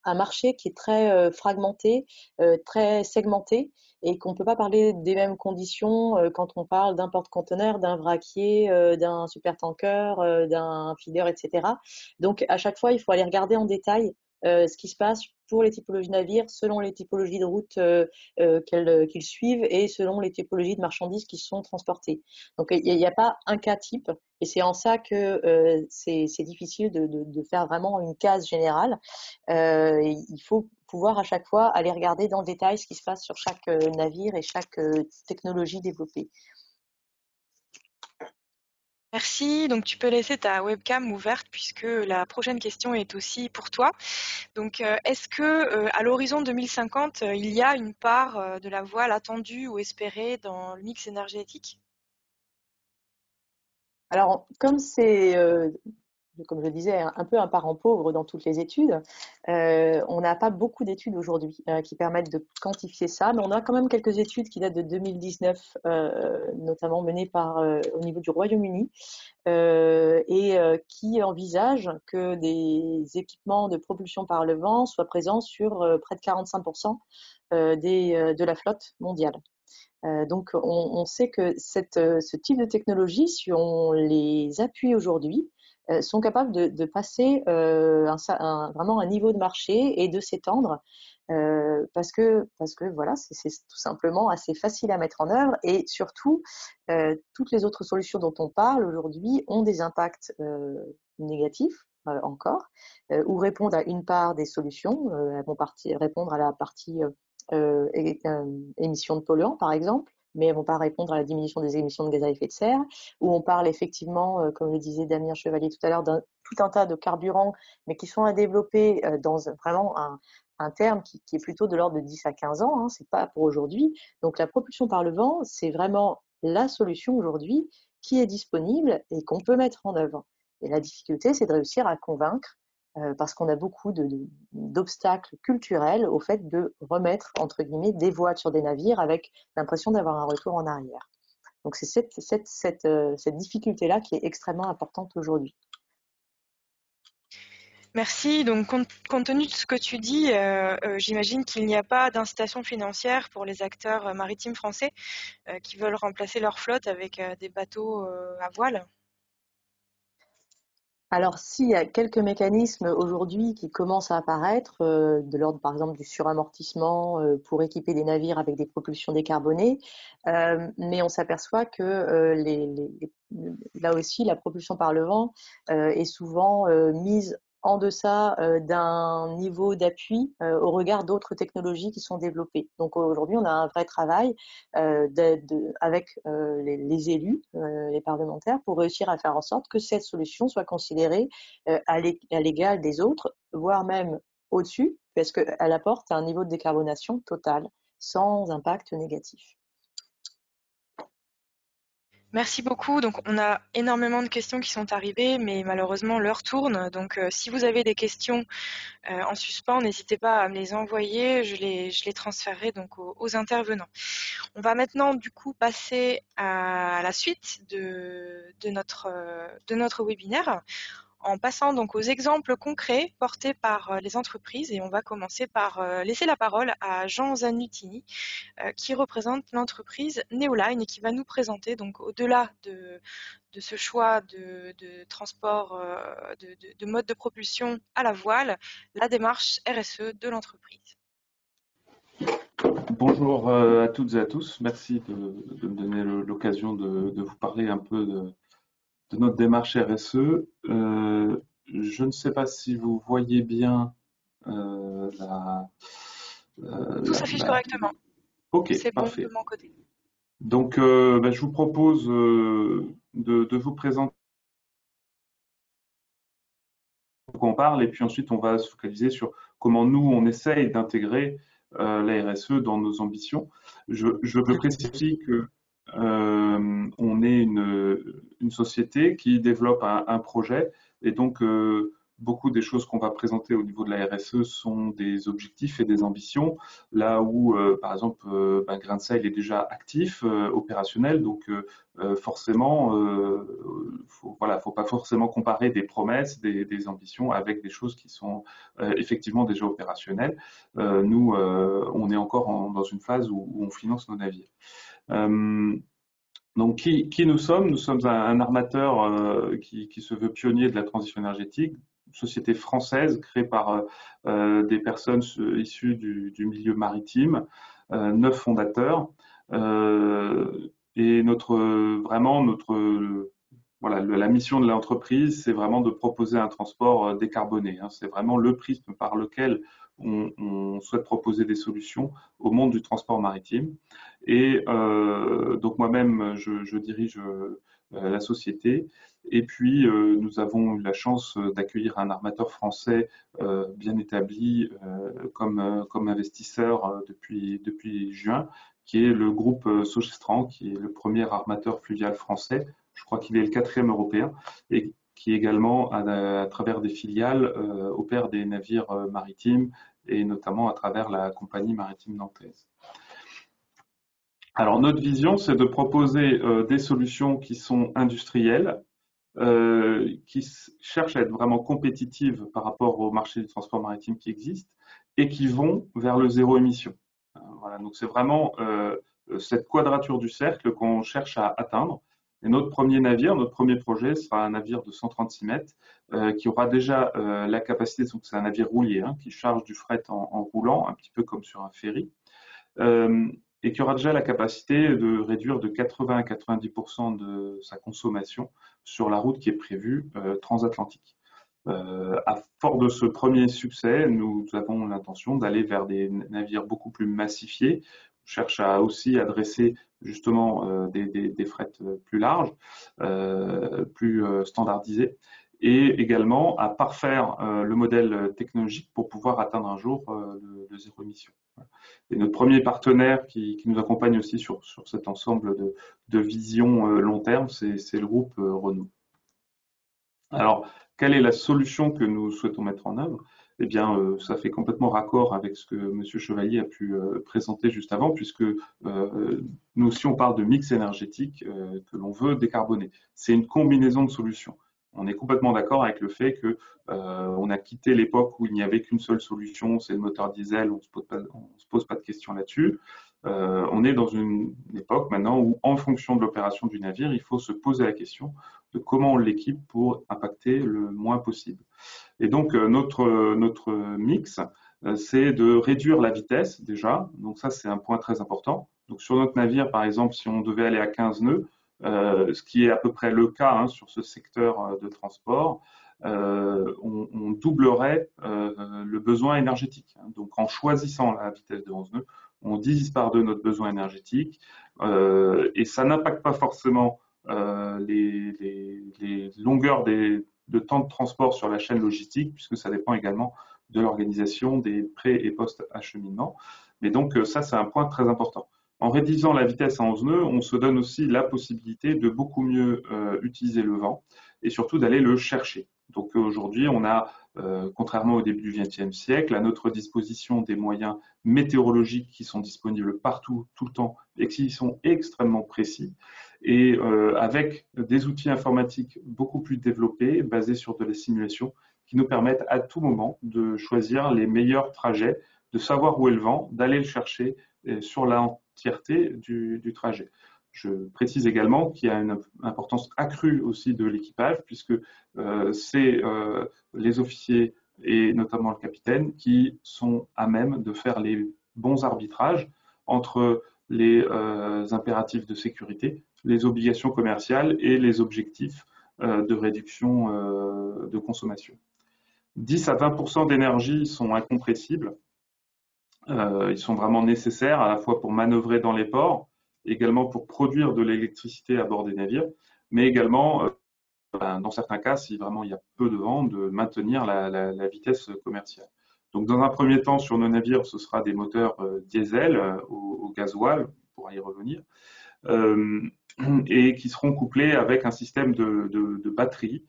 marché qui est très fragmenté, très segmenté, et qu'on ne peut pas parler des mêmes conditions quand on parle d'un porte-conteneur, d'un vraquier, d'un supertanker, d'un feeder, etc. Donc à chaque fois, il faut aller regarder en détail ce qui se passe pour les typologies de navires, selon les typologies de routes qu'ils suivent et selon les typologies de marchandises qui sont transportées. Donc il n'y a pas un cas type, et c'est en ça que c'est difficile de faire vraiment une case générale. Il faut pouvoir à chaque fois aller regarder dans le détail ce qui se passe sur chaque navire et chaque technologie développée. Merci. Donc, tu peux laisser ta webcam ouverte puisque la prochaine question est aussi pour toi. Donc, est-ce que à l'horizon 2050, il y a une part de la voile attendue ou espérée dans le mix énergétique? Alors, comme je disais, un peu un parent pauvre dans toutes les études. On n'a pas beaucoup d'études aujourd'hui qui permettent de quantifier ça, mais on a quand même quelques études qui datent de 2019, notamment menées au niveau du Royaume-Uni, qui envisagent que des équipements de propulsion par le vent soient présents sur près de 45% de la flotte mondiale. Donc on sait que ce type de technologie, si on les appuie aujourd'hui, sont capables de passer vraiment un niveau de marché et de s'étendre parce que voilà, c'est tout simplement assez facile à mettre en œuvre, et surtout, toutes les autres solutions dont on parle aujourd'hui ont des impacts négatifs encore, ou répondent à une part des solutions, elles vont répondre à la partie émissions de polluants, par exemple, mais elles ne vont pas répondre à la diminution des émissions de gaz à effet de serre, où on parle effectivement, comme le disait Damien Chevalier tout à l'heure, d'un tout un tas de carburants, mais qui sont à développer dans vraiment un terme qui est plutôt de l'ordre de 10 à 15 ans, hein, c'est pas pour aujourd'hui. Donc la propulsion par le vent, c'est vraiment la solution aujourd'hui qui est disponible et qu'on peut mettre en œuvre. Et la difficulté, c'est de réussir à convaincre parce qu'on a beaucoup d'obstacles culturels au fait de remettre, entre guillemets, des voiles sur des navires avec l'impression d'avoir un retour en arrière. Donc c'est cette difficulté-là qui est extrêmement importante aujourd'hui. Merci. Donc, compte tenu de ce que tu dis, j'imagine qu'il n'y a pas d'incitation financière pour les acteurs maritimes français qui veulent remplacer leur flotte avec des bateaux à voile. Alors, s'il y a quelques mécanismes aujourd'hui qui commencent à apparaître, de l'ordre par exemple du suramortissement pour équiper des navires avec des propulsions décarbonées, mais on s'aperçoit que là aussi, la propulsion par le vent est souvent mise en deçà d'un niveau d'appui au regard d'autres technologies qui sont développées. Donc aujourd'hui, on a un vrai travail avec les élus, les parlementaires, pour réussir à faire en sorte que cette solution soit considérée à l'égal des autres, voire même au-dessus, parce qu'elle apporte un niveau de décarbonation total, sans impact négatif. Merci beaucoup. Donc, on a énormément de questions qui sont arrivées, mais malheureusement, l'heure tourne. Donc, si vous avez des questions en suspens, n'hésitez pas à me les envoyer. Je les transférerai donc aux intervenants. On va maintenant, du coup, passer à la suite de notre webinaire. en passant donc aux exemples concrets portés par les entreprises. Et on va commencer par laisser la parole à Jean Zanutini, qui représente l'entreprise Neoline et qui va nous présenter, donc au-delà de ce choix de transport, de mode de propulsion à la voile, la démarche RSE de l'entreprise. Bonjour à toutes et à tous, merci de me donner l'occasion de vous parler un peu de notre démarche RSE. Je ne sais pas si vous voyez bien Tout s'affiche correctement. Ok, c'est bon parfait. de mon côté. Donc, je vous propose de vous présenter de quoi on parle, et puis ensuite on va se focaliser sur comment nous on essaye d'intégrer la RSE dans nos ambitions. Je veux préciser que on est une société qui développe un projet, et donc beaucoup des choses qu'on va présenter au niveau de la RSE sont des objectifs et des ambitions, là où, par exemple, Grain de Sel est déjà actif, opérationnel, donc forcément, faut pas forcément comparer des promesses, des ambitions avec des choses qui sont effectivement déjà opérationnelles. Nous, on est encore dans une phase où on finance nos navires. Donc, qui nous sommes? Nous sommes un armateur qui se veut pionnier de la transition énergétique, une société française créée par des personnes issues du milieu maritime, 9 fondateurs. Et la mission de l'entreprise, c'est vraiment de proposer un transport décarboné. C'est vraiment le prisme par lequel on souhaite proposer des solutions au monde du transport maritime. Et donc moi-même, je dirige la société. Et puis, nous avons eu la chance d'accueillir un armateur français bien établi comme investisseur depuis juin, qui est le groupe Sogestran, qui est le premier armateur fluvial français. Je crois qu'il est le 4e européen, et qui également, à travers des filiales, opère des navires maritimes, et notamment à travers la compagnie maritime nantaise. Alors, notre vision, c'est de proposer des solutions qui sont industrielles, qui cherchent à être vraiment compétitives par rapport au marché du transport maritime qui existe, et qui vont vers le zéro émission. Voilà, donc c'est vraiment cette quadrature du cercle qu'on cherche à atteindre. Et notre premier navire, notre premier projet sera un navire de 136 mètres qui aura déjà la capacité, donc c'est un navire roulier qui charge du fret en roulant, un petit peu comme sur un ferry, et qui aura déjà la capacité de réduire de 80 à 90% de sa consommation sur la route qui est prévue transatlantique. À fort de ce premier succès, nous avons l'intention d'aller vers des navires beaucoup plus massifiés. On cherche à aussi adresser justement des frettes plus larges, plus standardisées, et également à parfaire le modèle technologique pour pouvoir atteindre un jour le zéro émission. Et notre premier partenaire qui nous accompagne aussi sur cet ensemble de visions long terme, c'est le groupe Renault. Alors, quelle est la solution que nous souhaitons mettre en œuvre? Eh bien, ça fait complètement raccord avec ce que M. Chevalier a pu présenter juste avant, puisque nous aussi, on parle de mix énergétique que l'on veut décarboner. C'est une combinaison de solutions. On est complètement d'accord avec le fait que on a quitté l'époque où il n'y avait qu'une seule solution, c'est le moteur diesel, on ne se pose pas de questions là-dessus. On est dans une époque maintenant où, en fonction de l'opération du navire, il faut se poser la question de comment on l'équipe pour impacter le moins possible. Et donc, notre mix, c'est de réduire la vitesse déjà. Donc ça, c'est un point très important. Donc sur notre navire, par exemple, si on devait aller à 15 nœuds, ce qui est à peu près le cas sur ce secteur de transport, on doublerait le besoin énergétique. Donc en choisissant la vitesse de 11 nœuds, on divise par 2 notre besoin énergétique, et ça n'impacte pas forcément les longueurs de temps de transport sur la chaîne logistique, puisque ça dépend également de l'organisation des pré- et post-acheminement. Mais donc ça, c'est un point très important. En réduisant la vitesse à 11 nœuds, on se donne aussi la possibilité de beaucoup mieux utiliser le vent, et surtout d'aller le chercher. Donc aujourd'hui, on a, contrairement au début du XXe siècle, à notre disposition des moyens météorologiques qui sont disponibles partout, tout le temps, et qui sont extrêmement précis. et avec des outils informatiques beaucoup plus développés, basés sur de la simulation, qui nous permettent à tout moment de choisir les meilleurs trajets, de savoir où est le vent, d'aller le chercher sur l'entièreté du trajet. Je précise également qu'il y a une importance accrue aussi de l'équipage, puisque c'est les officiers et notamment le capitaine qui sont à même de faire les bons arbitrages entre les impératifs de sécurité, les obligations commerciales et les objectifs de réduction de consommation. 10 à 20% d'énergie sont incompressibles. Ils sont vraiment nécessaires à la fois pour manœuvrer dans les ports, également pour produire de l'électricité à bord des navires, mais également, dans certains cas, si vraiment il y a peu de vent, de maintenir la vitesse commerciale. Donc, dans un premier temps, sur nos navires, ce sera des moteurs diesel au gasoil, on pourra y revenir, et qui seront couplés avec un système de batterie.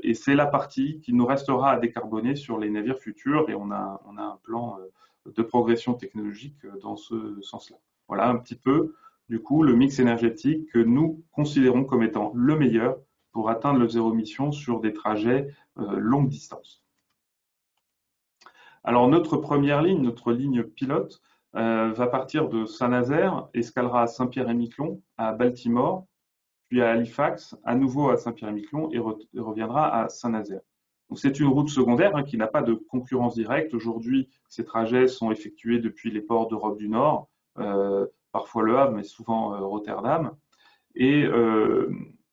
Et c'est la partie qui nous restera à décarboner sur les navires futurs, et on a un plan de progression technologique dans ce sens-là. Voilà un petit peu, du coup, le mix énergétique que nous considérons comme étant le meilleur pour atteindre le zéro émission sur des trajets longue distance. Alors, notre première ligne, notre ligne pilote, va partir de Saint-Nazaire, escalera à Saint-Pierre-et-Miquelon, à Baltimore, puis à Halifax, à nouveau à Saint-Pierre-et-Miquelon et reviendra à Saint-Nazaire. Donc c'est une route secondaire qui n'a pas de concurrence directe. Aujourd'hui, ces trajets sont effectués depuis les ports d'Europe du Nord, parfois Le Havre, mais souvent Rotterdam, et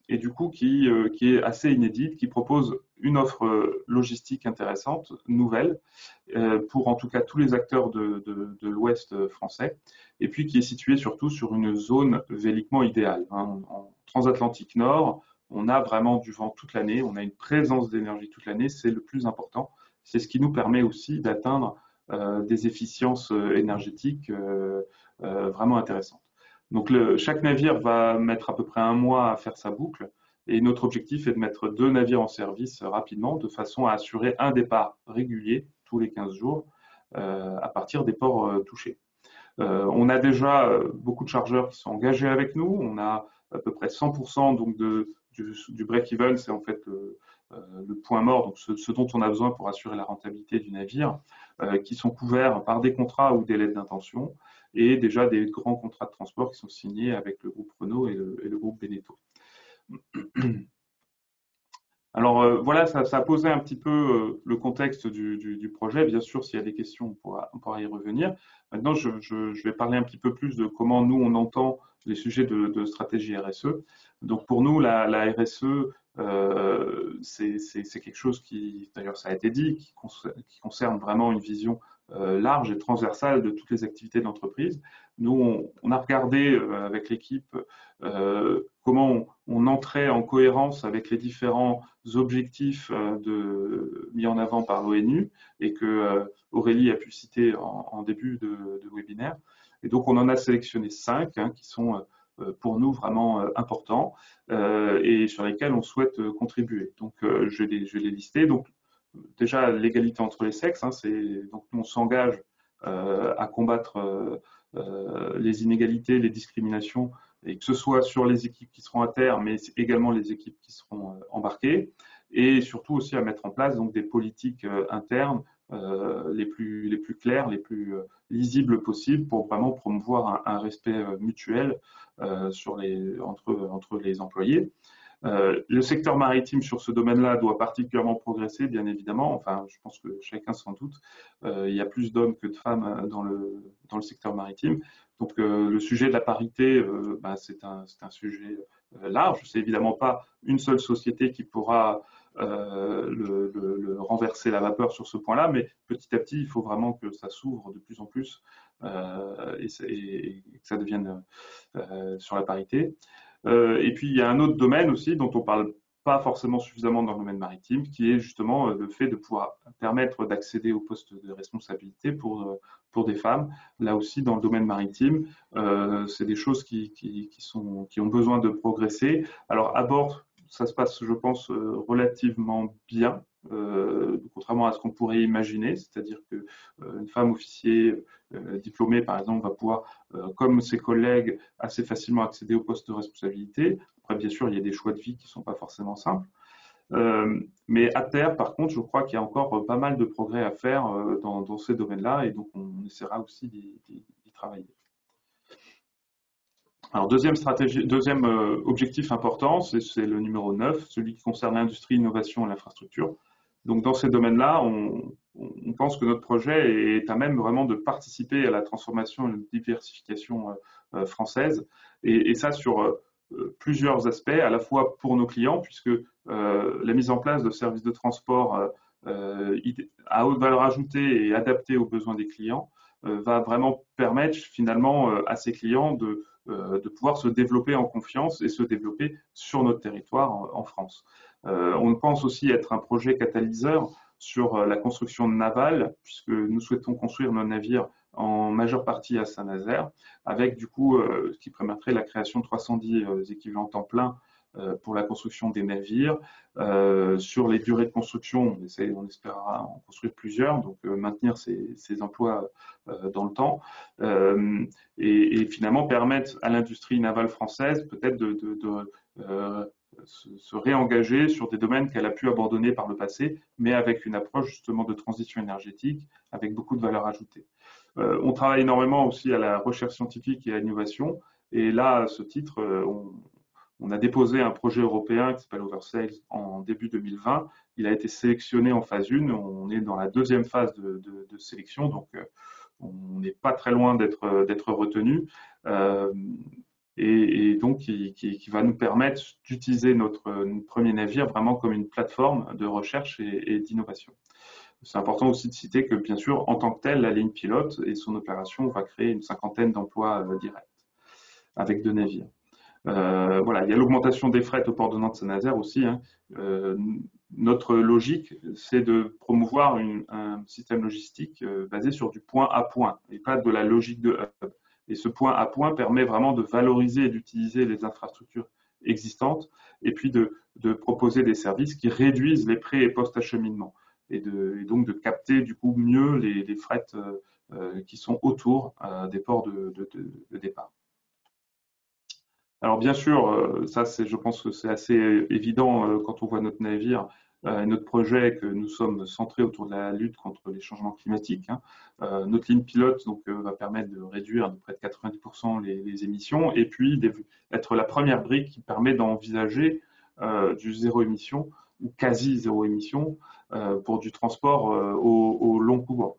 du coup qui est assez inédite, qui propose une offre logistique intéressante, nouvelle, pour en tout cas tous les acteurs de l'Ouest français, et puis qui est située surtout sur une zone véliquement idéale. En transatlantique nord, on a vraiment du vent toute l'année, on a une présence d'énergie toute l'année, c'est le plus important. C'est ce qui nous permet aussi d'atteindre des efficiences énergétiques vraiment intéressantes. Donc chaque navire va mettre à peu près 1 mois à faire sa boucle, et notre objectif est de mettre 2 navires en service rapidement, de façon à assurer un départ régulier tous les 15 jours à partir des ports touchés. On a déjà beaucoup de chargeurs qui sont engagés avec nous. On a à peu près 100% donc du break-even, c'est en fait le point mort, donc ce dont on a besoin pour assurer la rentabilité du navire, qui sont couverts par des contrats ou des lettres d'intention, et déjà des grands contrats de transport qui sont signés avec le groupe Renault et le groupe Beneteau. Alors voilà, ça a posé un petit peu le contexte du projet. Bien sûr, s'il y a des questions, on pourra y revenir. Maintenant, je vais parler un petit peu plus de comment nous, on entend les sujets de stratégie RSE. Donc pour nous, la RSE, c'est quelque chose qui, d'ailleurs ça a été dit, qui concerne vraiment une vision large et transversale de toutes les activités d'entreprise. Nous, on a regardé avec l'équipe comment on entrait en cohérence avec les différents objectifs mis en avant par l'ONU et que Aurélie a pu citer en début de webinaire. Et donc, on en a sélectionné 5 qui sont pour nous vraiment importants et sur lesquels on souhaite contribuer. Donc, je l'ai listé. Donc, déjà, l'égalité entre les sexes, donc nous, on s'engage à combattre les inégalités, les discriminations, et que ce soit sur les équipes qui seront à terre, mais également les équipes qui seront embarquées, et surtout aussi à mettre en place donc des politiques internes les plus claires, les plus lisibles possibles pour vraiment promouvoir un respect mutuel entre les employés. Le secteur maritime sur ce domaine-là doit particulièrement progresser, bien évidemment. Enfin, je pense que chacun s'en doute. Il y a plus d'hommes que de femmes dans le secteur maritime. Donc, le sujet de la parité, c'est un sujet large. C'est évidemment pas une seule société qui pourra renverser la vapeur sur ce point-là, mais petit à petit, il faut vraiment que ça s'ouvre de plus en plus et que ça devienne sur la parité. Et puis, il y a un autre domaine aussi dont on ne parle pas forcément suffisamment dans le domaine maritime, qui est justement le fait de pouvoir permettre d'accéder aux postes de responsabilité pour des femmes. Là aussi, dans le domaine maritime, c'est des choses qui ont besoin de progresser. Alors, à bord, ça se passe, je pense, relativement bien, contrairement à ce qu'on pourrait imaginer, c'est-à-dire que une femme officier diplômée, par exemple, va pouvoir, comme ses collègues, assez facilement accéder au poste de responsabilité. Après, bien sûr, il y a des choix de vie qui ne sont pas forcément simples. Mais à terre, par contre, je crois qu'il y a encore pas mal de progrès à faire dans ces domaines-là, et donc on essaiera aussi d'y travailler. Alors, deuxième objectif important, c'est le numéro 9, celui qui concerne l'industrie, l'innovation et l'infrastructure. Donc, dans ces domaines-là, on pense que notre projet est à même vraiment de participer à la transformation et la diversification française, et ça sur plusieurs aspects, à la fois pour nos clients, puisque la mise en place de services de transport à haute valeur ajoutée et adaptés aux besoins des clients va vraiment permettre finalement à ces clients de pouvoir se développer en confiance et se développer sur notre territoire en France. On pense aussi être un projet catalyseur sur la construction navale, puisque nous souhaitons construire nos navires en majeure partie à Saint-Nazaire, avec du coup ce qui permettrait la création de 310 équivalents temps plein pour la construction des navires. Sur les durées de construction, on espérera en construire plusieurs, donc maintenir ces emplois dans le temps, et finalement permettre à l'industrie navale française peut-être de se réengager sur des domaines qu'elle a pu abandonner par le passé, mais avec une approche justement de transition énergétique, avec beaucoup de valeur ajoutée. On travaille énormément aussi à la recherche scientifique et à l'innovation, et là, à ce titre, on a déposé un projet européen qui s'appelle Oversail en début 2020. Il a été sélectionné en phase 1. On est dans la deuxième phase de sélection, donc on n'est pas très loin d'être retenu. Et donc qui va nous permettre d'utiliser notre premier navire vraiment comme une plateforme de recherche et d'innovation. C'est important aussi de citer que, bien sûr, en tant que telle, la ligne pilote et son opération va créer une 50aine d'emplois directs avec 2 navires. Voilà, il y a l'augmentation des fret au port de Nantes-Saint-Nazaire aussi. Notre logique, c'est de promouvoir un système logistique basé sur du point à point et pas de la logique de hub. Et ce point à point permet vraiment de valoriser et d'utiliser les infrastructures existantes et puis de proposer des services qui réduisent les pré- et post-acheminement et donc de capter du coup mieux les frets qui sont autour des ports de départ. Alors bien sûr, ça je pense que c'est assez évident quand on voit notre navire et notre projet, que nous sommes centrés autour de la lutte contre les changements climatiques. Notre ligne pilote donc, va permettre de réduire de près de 90% les émissions, et puis être la première brique qui permet d'envisager du zéro émission ou quasi zéro émission pour du transport au long cours.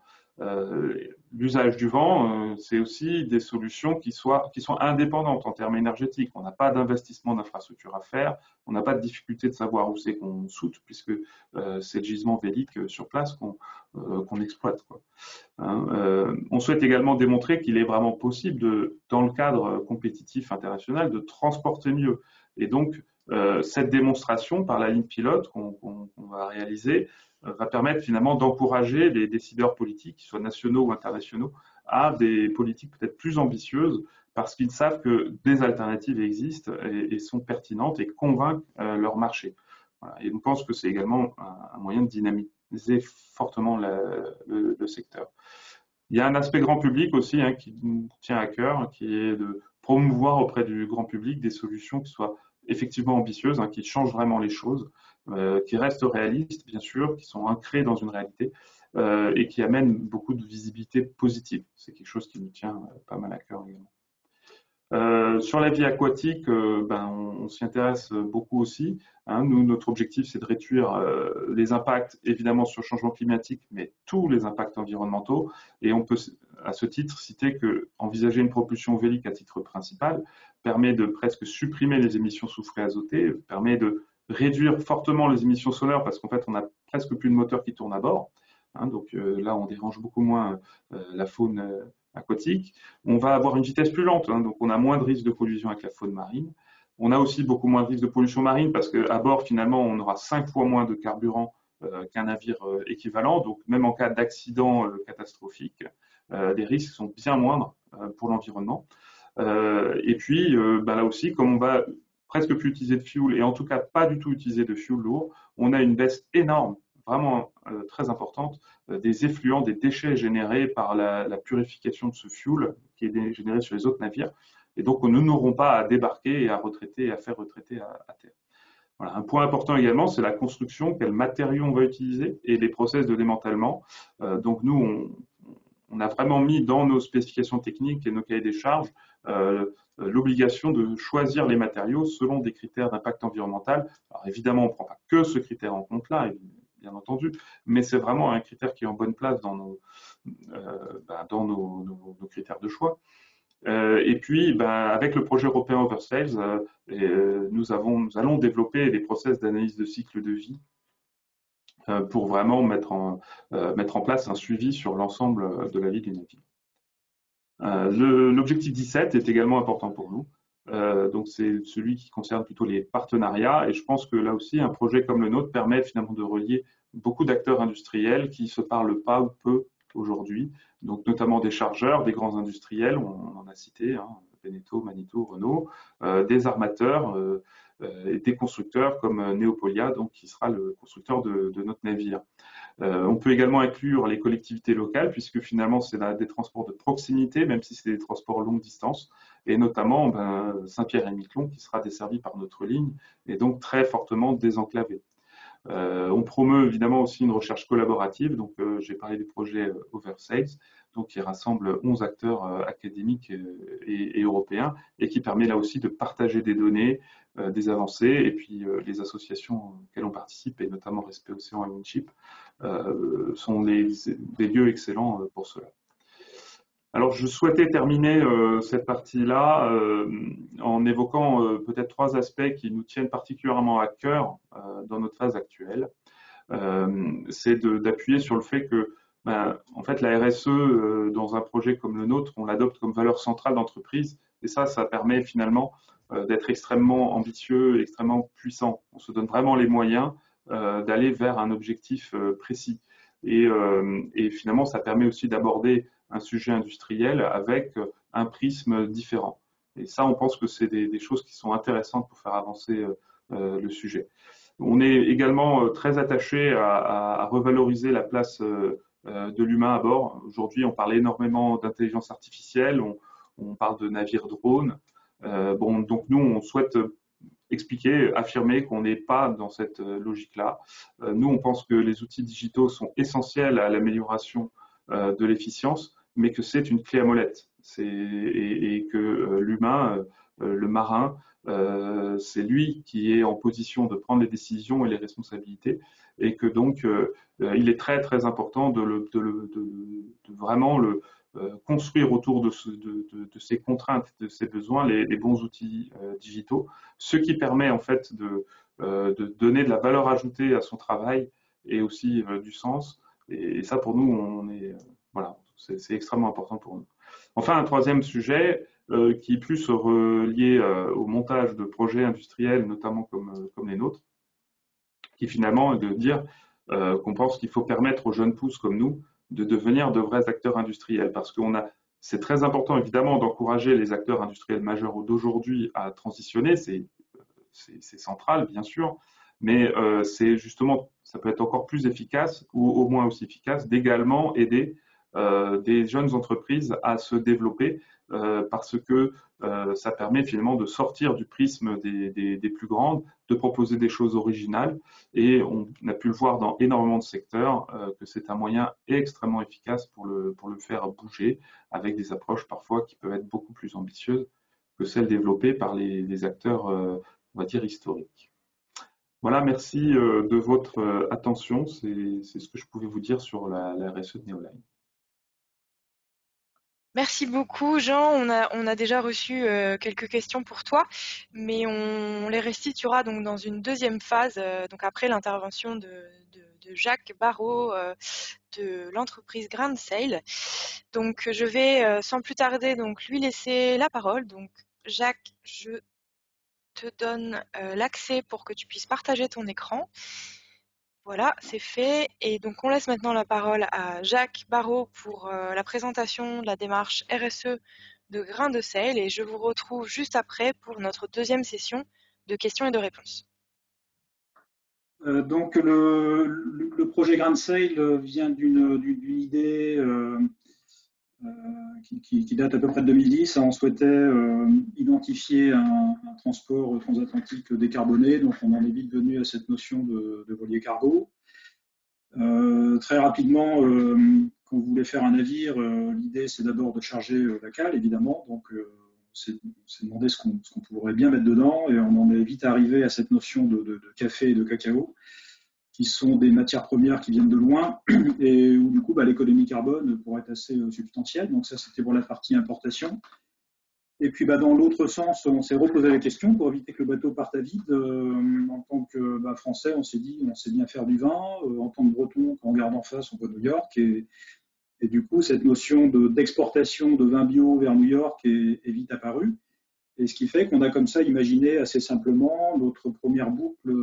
L'usage du vent, c'est aussi des solutions qui sont indépendantes en termes énergétiques. On n'a pas d'investissement d'infrastructure à faire, on n'a pas de difficulté de savoir où c'est qu'on soute, puisque c'est le gisement vélique sur place qu'on exploite, quoi. On souhaite également démontrer qu'il est vraiment possible, dans le cadre compétitif international, de transporter mieux. Et donc, cette démonstration par la ligne pilote qu'on va réaliser va permettre finalement d'encourager les décideurs politiques, qu'ils soient nationaux ou internationaux, à des politiques peut-être plus ambitieuses, parce qu'ils savent que des alternatives existent et sont pertinentes et convainquent leur marché. Voilà. Et on pense que c'est également un moyen de dynamiser fortement le secteur. Il y a un aspect grand public aussi qui nous tient à cœur, qui est de promouvoir auprès du grand public des solutions qui soient effectivement ambitieuses, qui changent vraiment les choses, qui restent réalistes, bien sûr, qui sont ancrées dans une réalité et qui amènent beaucoup de visibilité positive. C'est quelque chose qui nous tient pas mal à cœur également. Sur la vie aquatique, on s'y intéresse beaucoup aussi. Nous, notre objectif, c'est de réduire les impacts, évidemment, sur le changement climatique, mais tous les impacts environnementaux. Et on peut, à ce titre, citer que envisager une propulsion vélique à titre principal permet de presque supprimer les émissions soufrées azotées, permet de réduire fortement les émissions sonores, parce qu'en fait, on n'a presque plus de moteur qui tourne à bord. Donc là, on dérange beaucoup moins la faune aquatique. On va avoir une vitesse plus lente, donc on a moins de risques de pollution avec la faune marine. On a aussi beaucoup moins de risques de pollution marine parce qu'à bord, finalement, on aura 5 fois moins de carburant qu'un navire équivalent. Donc, même en cas d'accident catastrophique, les risques sont bien moindres pour l'environnement. Et puis, là aussi, comme on va presque plus utiliser de fuel, et en tout cas pas du tout utiliser de fuel lourd, on a une baisse énorme, vraiment très importante, des effluents, des déchets générés par la purification de ce fuel qui est généré sur les autres navires. Et donc, nous n'aurons pas à débarquer et à retraiter, à faire retraiter à terre. Voilà. Un point important également, c'est la construction, quels matériaux on va utiliser et les process de démantèlement. Donc, nous, on a vraiment mis dans nos spécifications techniques et nos cahiers des charges l'obligation de choisir les matériaux selon des critères d'impact environnemental. Alors évidemment, on ne prend pas que ce critère en compte là, bien entendu, mais c'est vraiment un critère qui est en bonne place dans nos critères de choix. Et puis, avec le projet européen Oversails, nous allons développer des process d'analyse de cycle de vie pour vraiment mettre en place un suivi sur l'ensemble de la vie du navire. L'objectif 17 est également important pour nous. Donc, c'est celui qui concerne plutôt les partenariats. Et je pense que là aussi, un projet comme le nôtre permet finalement de relier beaucoup d'acteurs industriels qui ne se parlent pas ou peu aujourd'hui. Donc, notamment des chargeurs, des grands industriels, on en a cité, hein, Beneteau, Manitou, Renault, des armateurs et des constructeurs comme Neopolia, donc, qui sera le constructeur de notre navire. On peut également inclure les collectivités locales, puisque finalement, c'est des transports de proximité, même si c'est des transports longue distance, et notamment Saint-Pierre-et-Miquelon, qui sera desservi par notre ligne, et donc très fortement désenclavé. On promeut évidemment aussi une recherche collaborative, donc j'ai parlé du projet Oversails, donc qui rassemble 11 acteurs académiques et européens, et qui permet là aussi de partager des données, des avancées, et puis les associations auxquelles on participe, et notamment Respect Océan et Winship, sont des lieux excellents pour cela. Alors, je souhaitais terminer cette partie-là en évoquant peut-être 3 aspects qui nous tiennent particulièrement à cœur dans notre phase actuelle. C'est d'appuyer sur le fait que, en fait, la RSE, dans un projet comme le nôtre, on l'adopte comme valeur centrale d'entreprise, et ça permet finalement d'être extrêmement ambitieux, extrêmement puissant. On se donne vraiment les moyens d'aller vers un objectif précis. Et finalement, ça permet aussi d'aborder un sujet industriel avec un prisme différent. Et ça, on pense que c'est des choses qui sont intéressantes pour faire avancer le sujet. On est également très attaché à revaloriser la place de l'humain à bord. Aujourd'hui, on parle énormément d'intelligence artificielle, on parle de navires drones. Donc nous, on souhaite expliquer, affirmer qu'on n'est pas dans cette logique-là. Nous, on pense que les outils digitaux sont essentiels à l'amélioration de l'efficience, mais que c'est une clé à molette. Et que l'humain, le marin, c'est lui qui est en position de prendre les décisions et les responsabilités, et que donc il est très très important de vraiment le construire autour de ces contraintes, de ces besoins, les bons outils digitaux, ce qui permet en fait de donner de la valeur ajoutée à son travail et aussi du sens. Et ça, pour nous, voilà, c'est extrêmement important pour nous. Enfin, un troisième sujet qui est plus relié au montage de projets industriels, notamment comme les nôtres, qui finalement est de dire qu'on pense qu'il faut permettre aux jeunes pousses comme nous de devenir de vrais acteurs industriels, parce que c'est très important évidemment d'encourager les acteurs industriels majeurs d'aujourd'hui à transitionner, c'est central bien sûr, mais c'est justement, ça peut être encore plus efficace ou au moins aussi efficace d'également aider des jeunes entreprises à se développer parce que ça permet finalement de sortir du prisme des plus grandes, de proposer des choses originales, et on a pu le voir dans énormément de secteurs que c'est un moyen extrêmement efficace pour le faire bouger, avec des approches parfois qui peuvent être beaucoup plus ambitieuses que celles développées par les acteurs, on va dire, historiques. Voilà, merci de votre attention, c'est ce que je pouvais vous dire sur la RSE de Neoline. Merci beaucoup, Jean. On a déjà reçu quelques questions pour toi, mais on les restituera donc dans une deuxième phase, donc après l'intervention de Jacques Barrault de l'entreprise Grand Sail. Donc je vais sans plus tarder donc lui laisser la parole. Donc Jacques, je te donne l'accès pour que tu puisses partager ton écran. Voilà, c'est fait. Et donc, on laisse maintenant la parole à Jacques Barrault pour la présentation de la démarche RSE de Grain de Sel. Et je vous retrouve juste après pour notre deuxième session de questions et de réponses. Donc le projet Grand Sail vient d'une idée qui date à peu près de 2010. On souhaitait identifier un transport transatlantique décarboné, donc on en est vite venu à cette notion de voilier cargo. Très rapidement, quand vous voulez faire un navire, l'idée c'est d'abord de charger la cale, évidemment. Donc on s'est demandé ce qu'on pourrait bien mettre dedans, et on en est vite arrivé à cette notion de café et de cacao, qui sont des matières premières qui viennent de loin, et où du coup l'économie carbone pourrait être assez substantielle. Donc ça, c'était pour la partie importation. Et puis dans l'autre sens, on s'est reposé la question pour éviter que le bateau parte à vide. En tant que Français, on s'est dit on sait bien faire du vin. En tant que Breton, quand on regarde en face, on voit New York. Et du coup, cette notion d'exportation de vin bio vers New York est vite apparue. Et ce qui fait qu'on a comme ça imaginé assez simplement notre première boucle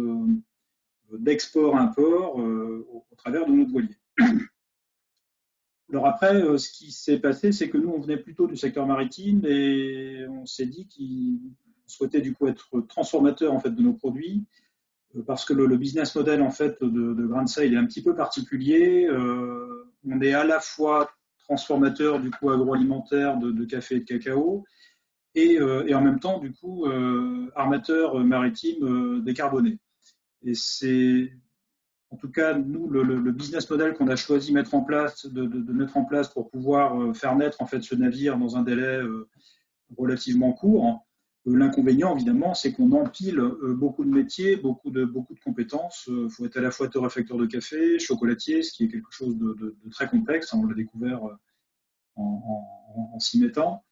d'export-import au travers de notre voilier. Alors après, ce qui s'est passé, c'est que nous, on venait plutôt du secteur maritime, et on s'est dit qu'on souhaitait du coup être transformateur en fait de nos produits, parce que le business model en fait de Grand Sail est un petit peu particulier. On est à la fois transformateur du coup agroalimentaire de café et de cacao, et en même temps du coup armateur maritime décarboné. Et c'est en tout cas, nous, le business model qu'on a choisi de mettre en place pour pouvoir faire naître en fait ce navire dans un délai relativement court. L'inconvénient, évidemment, c'est qu'on empile beaucoup de métiers, beaucoup de compétences. Il faut être à la fois torréfacteur de café, chocolatier, ce qui est quelque chose de très complexe. On l'a découvert en s'y mettant.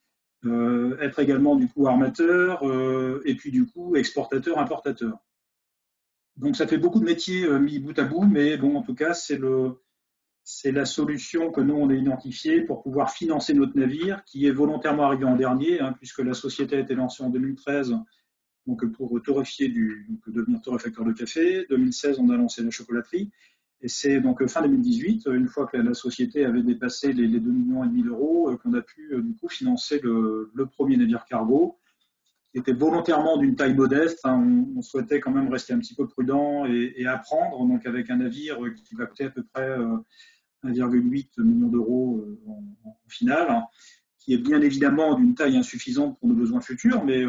Être également du coup armateur, et puis du coup exportateur, importateur. Donc ça fait beaucoup de métiers mis bout à bout, mais bon, en tout cas, c'est la solution que nous, on a identifiée pour pouvoir financer notre navire, qui est volontairement arrivé en dernier, puisque la société a été lancée en 2013 donc pour devenir torréfacteur de café. 2016, on a lancé la chocolaterie. Et c'est donc fin 2018, une fois que la société avait dépassé les 2,5 millions d'euros, qu'on a pu du coup financer le premier navire cargo, qui était volontairement d'une taille modeste. On souhaitait quand même rester un petit peu prudent et apprendre, donc avec un navire qui va coûter à peu près 1,8 million d'euros en finale, qui est bien évidemment d'une taille insuffisante pour nos besoins futurs, mais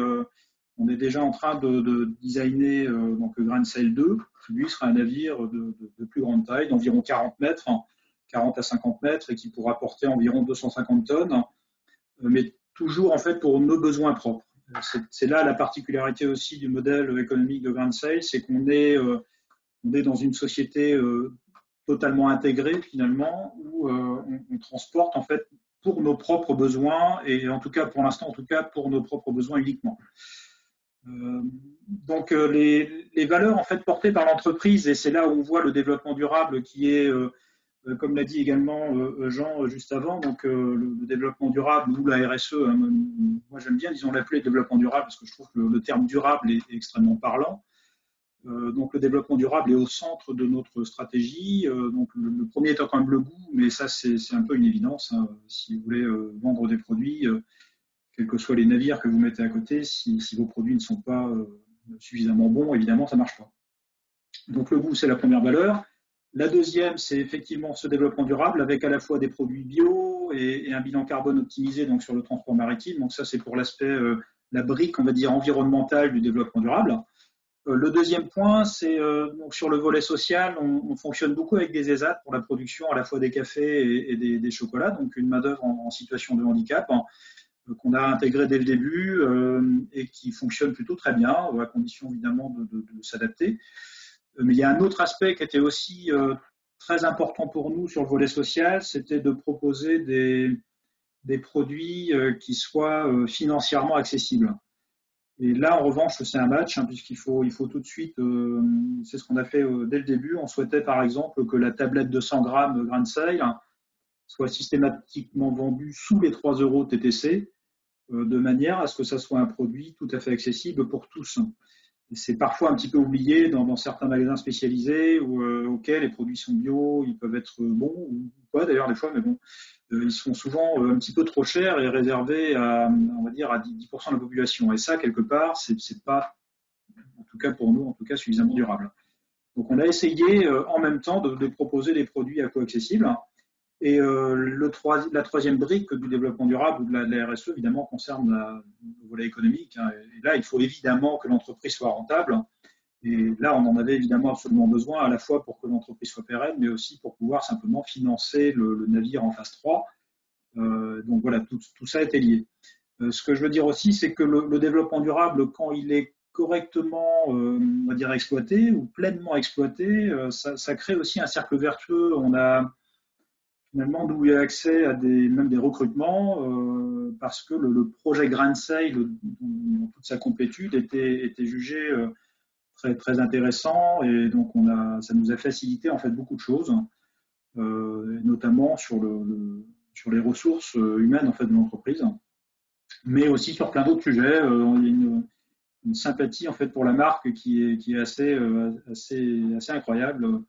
on est déjà en train de designer donc le Grand Sail 2, qui lui sera un navire de plus grande taille, d'environ 40 mètres, 40 à 50 mètres, et qui pourra porter environ 250 tonnes, mais toujours en fait pour nos besoins propres. C'est là la particularité aussi du modèle économique de Grand Sail, c'est qu'on est dans une société totalement intégrée finalement, où on transporte en fait pour nos propres besoins, et en tout cas pour l'instant, en tout cas pour nos propres besoins uniquement. Donc les valeurs en fait portées par l'entreprise, et c'est là où on voit le développement durable qui est comme l'a dit également Jean juste avant, donc le développement durable ou la RSE, moi j'aime bien, disons, l'appeler développement durable, parce que je trouve que le terme durable est extrêmement parlant. Donc le développement durable est au centre de notre stratégie. Donc le premier étant quand même le goût, mais ça c'est un peu une évidence. Si vous voulez vendre des produits, quels que soient les navires que vous mettez à côté, si vos produits ne sont pas suffisamment bons, évidemment ça ne marche pas. Donc le goût, c'est la première valeur. La deuxième, c'est effectivement ce développement durable, avec à la fois des produits bio et un bilan carbone optimisé donc sur le transport maritime. Donc ça, c'est pour l'aspect, la brique, on va dire, environnementale du développement durable. Le deuxième point, c'est donc sur le volet social, on fonctionne beaucoup avec des ESAT pour la production à la fois des cafés et des chocolats, donc une main-d'œuvre en situation de handicap, qu'on a intégré dès le début et qui fonctionne plutôt très bien, à condition évidemment de s'adapter. Mais il y a un autre aspect qui était aussi très important pour nous sur le volet social, c'était de proposer des produits qui soient financièrement accessibles. Et là, en revanche, c'est un match, puisqu'il faut tout de suite, c'est ce qu'on a fait dès le début, on souhaitait par exemple que la tablette de 100 grammes Grand Sail soit systématiquement vendue sous les 3 euros TTC, de manière à ce que ça soit un produit tout à fait accessible pour tous. C'est parfois un petit peu oublié dans certains magasins spécialisés auxquels les produits sont bio, ils peuvent être bons ou pas d'ailleurs des fois, mais bon, ils sont souvent un petit peu trop chers et réservés à, on va dire, à 10% de la population. Et ça, quelque part, c'est pas cas pour nous, en tout cas suffisamment durable. Donc on a essayé en même temps de proposer des produits accessibles. Et la troisième brique du développement durable ou de la RSE, évidemment, concerne le volet économique. Et là, il faut évidemment que l'entreprise soit rentable. Et là, on en avait évidemment absolument besoin, à la fois pour que l'entreprise soit pérenne, mais aussi pour pouvoir simplement financer le navire en phase 3. Donc voilà, tout ça était lié. Ce que je veux dire aussi, c'est que le développement durable, quand il est correctement, on va dire, exploité ou pleinement exploité, ça crée aussi un cercle vertueux. On a finalement doué accès à même des recrutements parce que le projet Grand Sail, dans toute sa complétude, était jugé très, très intéressant, et donc ça nous a facilité en fait beaucoup de choses, notamment sur les ressources humaines en fait de l'entreprise, mais aussi sur plein d'autres sujets. Il y a une sympathie en fait pour la marque qui est assez incroyable.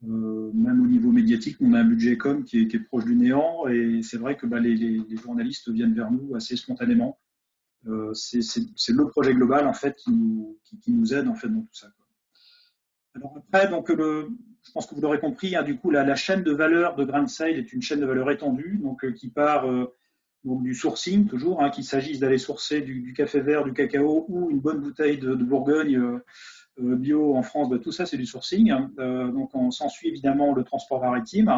Même au niveau médiatique, on a un budget com qui est proche du néant, et c'est vrai que les journalistes viennent vers nous assez spontanément. C'est le projet global en fait qui nous aide en fait dans tout ça, quoi. Alors après, donc je pense que vous l'aurez compris, du coup la chaîne de valeur de Grand Sail est une chaîne de valeur étendue, donc qui part donc du sourcing toujours, qu'il s'agisse d'aller sourcer du café vert, du cacao ou une bonne bouteille de Bourgogne bio en France, tout ça c'est du sourcing. Donc on s'ensuit évidemment le transport maritime.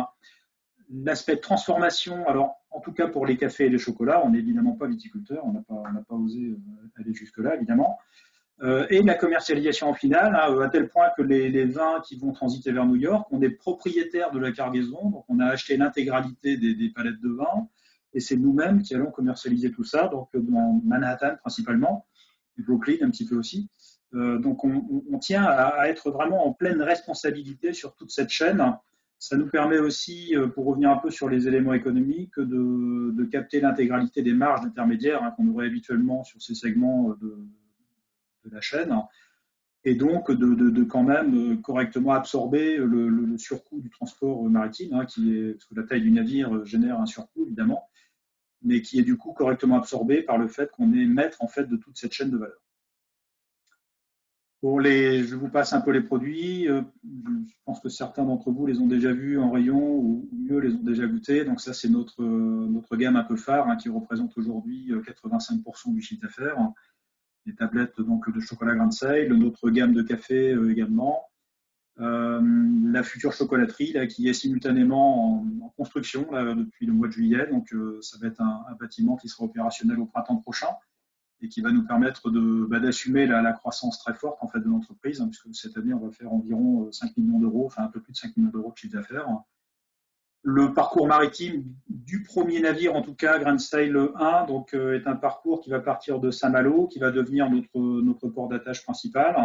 L'aspect de transformation, alors en tout cas pour les cafés et les chocolats, on n'est évidemment pas viticulteur, on n'a pas osé aller jusque-là évidemment. Et la commercialisation en finale, à tel point que les vins qui vont transiter vers New York, on est propriétaire de la cargaison, donc on a acheté l'intégralité des palettes de vin, et c'est nous-mêmes qui allons commercialiser tout ça, donc dans Manhattan principalement, et Brooklyn un petit peu aussi. Donc on tient à être vraiment en pleine responsabilité sur toute cette chaîne. Ça nous permet aussi, pour revenir un peu sur les éléments économiques, de capter l'intégralité des marges intermédiaires qu'on aurait habituellement sur ces segments de la chaîne, et donc de quand même correctement absorber le surcoût du transport maritime, parce que la taille du navire génère un surcoût évidemment, mais qui est du coup correctement absorbé par le fait qu'on est maître en fait de toute cette chaîne de valeur. Je vous passe un peu les produits. Je pense que certains d'entre vous les ont déjà vus en rayon, ou mieux les ont déjà goûtés. Donc ça, c'est notre gamme un peu phare, qui représente aujourd'hui 85% du chiffre d'affaires. Les tablettes donc de chocolat Grand Sail, notre gamme de café également. La future chocolaterie qui est simultanément en construction depuis le mois de juillet. Donc ça va être un bâtiment qui sera opérationnel au printemps prochain, et qui va nous permettre d'assumer la croissance très forte en fait de l'entreprise, puisque cette année, on va faire environ 5 millions d'euros, enfin un peu plus de 5 millions d'euros de chiffre d'affaires. Le parcours maritime du premier navire, en tout cas, Grand Sail 1, donc, est un parcours qui va partir de Saint-Malo, qui va devenir notre port d'attache principal,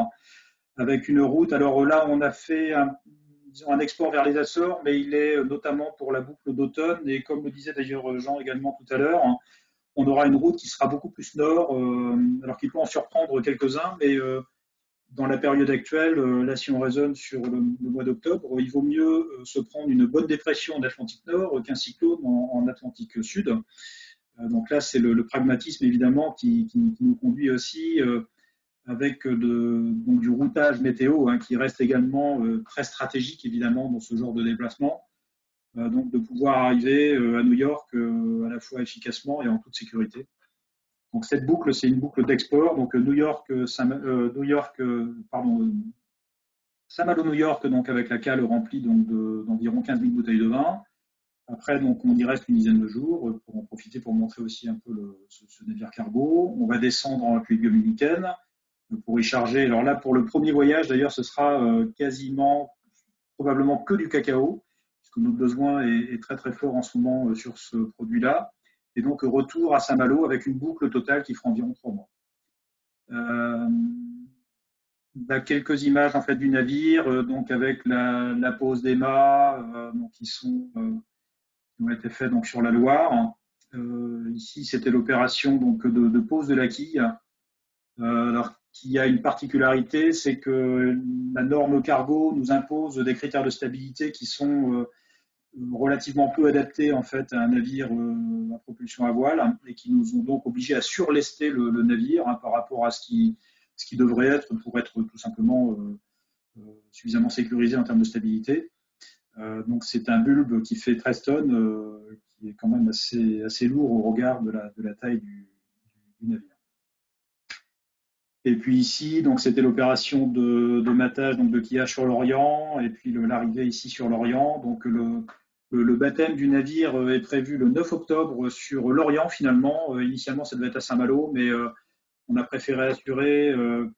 avec une route. Alors là, on a fait un export vers les Açores, mais il est notamment pour la boucle d'automne, et comme le disait d'ailleurs Jean également tout à l'heure, on aura une route qui sera beaucoup plus nord, alors qu'il peut en surprendre quelques-uns, mais dans la période actuelle, là, si on raisonne sur le mois d'octobre, il vaut mieux se prendre une bonne dépression d'Atlantique Nord qu'un cyclone en Atlantique Sud. Donc là, c'est le pragmatisme, évidemment, qui nous conduit aussi avec donc du routage météo, qui reste également très stratégique, évidemment, dans ce genre de déplacement. Donc de pouvoir arriver à New York à la fois efficacement et en toute sécurité. Donc cette boucle, c'est une boucle d'export. Donc Saint-Malo, New York, donc avec la cale remplie d'environ 15 000 bouteilles de vin. Après, donc on y reste une dizaine de jours pour en profiter, pour montrer aussi un peu ce navire cargo. On va descendre en République dominicaine pour y charger. Alors là, pour le premier voyage, d'ailleurs, ce sera probablement que du cacao, puisque notre besoin est très très fort en ce moment sur ce produit-là. Et donc retour à Saint-Malo avec une boucle totale qui fera environ 3 mois. Quelques images en fait du navire, donc avec la pose des mâts, qui ont été faits donc sur la Loire. Ici, c'était l'opération donc de pose de la quille. Alors qui a une particularité, c'est que la norme cargo nous impose des critères de stabilité qui sont relativement peu adaptés en fait à un navire à propulsion à voile, et qui nous ont donc obligés à surlester le navire par rapport à ce qui ce qui devrait être pour être tout simplement suffisamment sécurisé en termes de stabilité. Donc c'est un bulbe qui fait 13 tonnes, qui est quand même assez lourd au regard de la taille du navire. Et puis ici, donc c'était l'opération de matage, donc de quillage sur l'Orient, et puis l'arrivée ici sur l'Orient. Donc le baptême du navire est prévu le 9 octobre sur l'Orient finalement. Initialement, ça devait être à Saint-Malo, mais on a préféré assurer,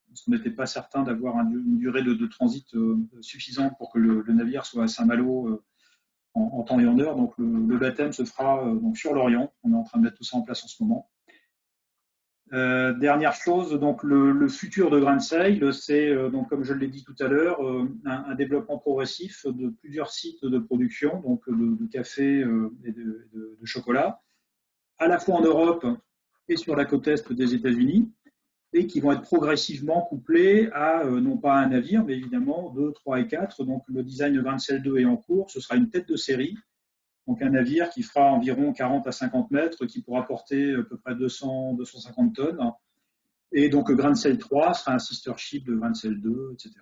parce qu'on n'était pas certain d'avoir une durée de transit suffisante pour que le navire soit à Saint-Malo en temps et en heure. Donc le baptême se fera donc sur l'Orient. On est en train de mettre tout ça en place en ce moment. Dernière chose, donc le futur de Grain de Sail, c'est donc comme je l'ai dit tout à l'heure, un développement progressif de plusieurs sites de production, donc de café et de chocolat, à la fois en Europe et sur la côte est des États-Unis, et qui vont être progressivement couplés à non pas un navire, mais évidemment 2, 3 et 4. Donc le design de Grain de Sail 2 est en cours, ce sera une tête de série. Donc un navire qui fera environ 40 à 50 mètres, qui pourra porter à peu près 200-250 tonnes. Et donc Grain de Sail 3 sera un sister ship de Grain de Sail 2, etc.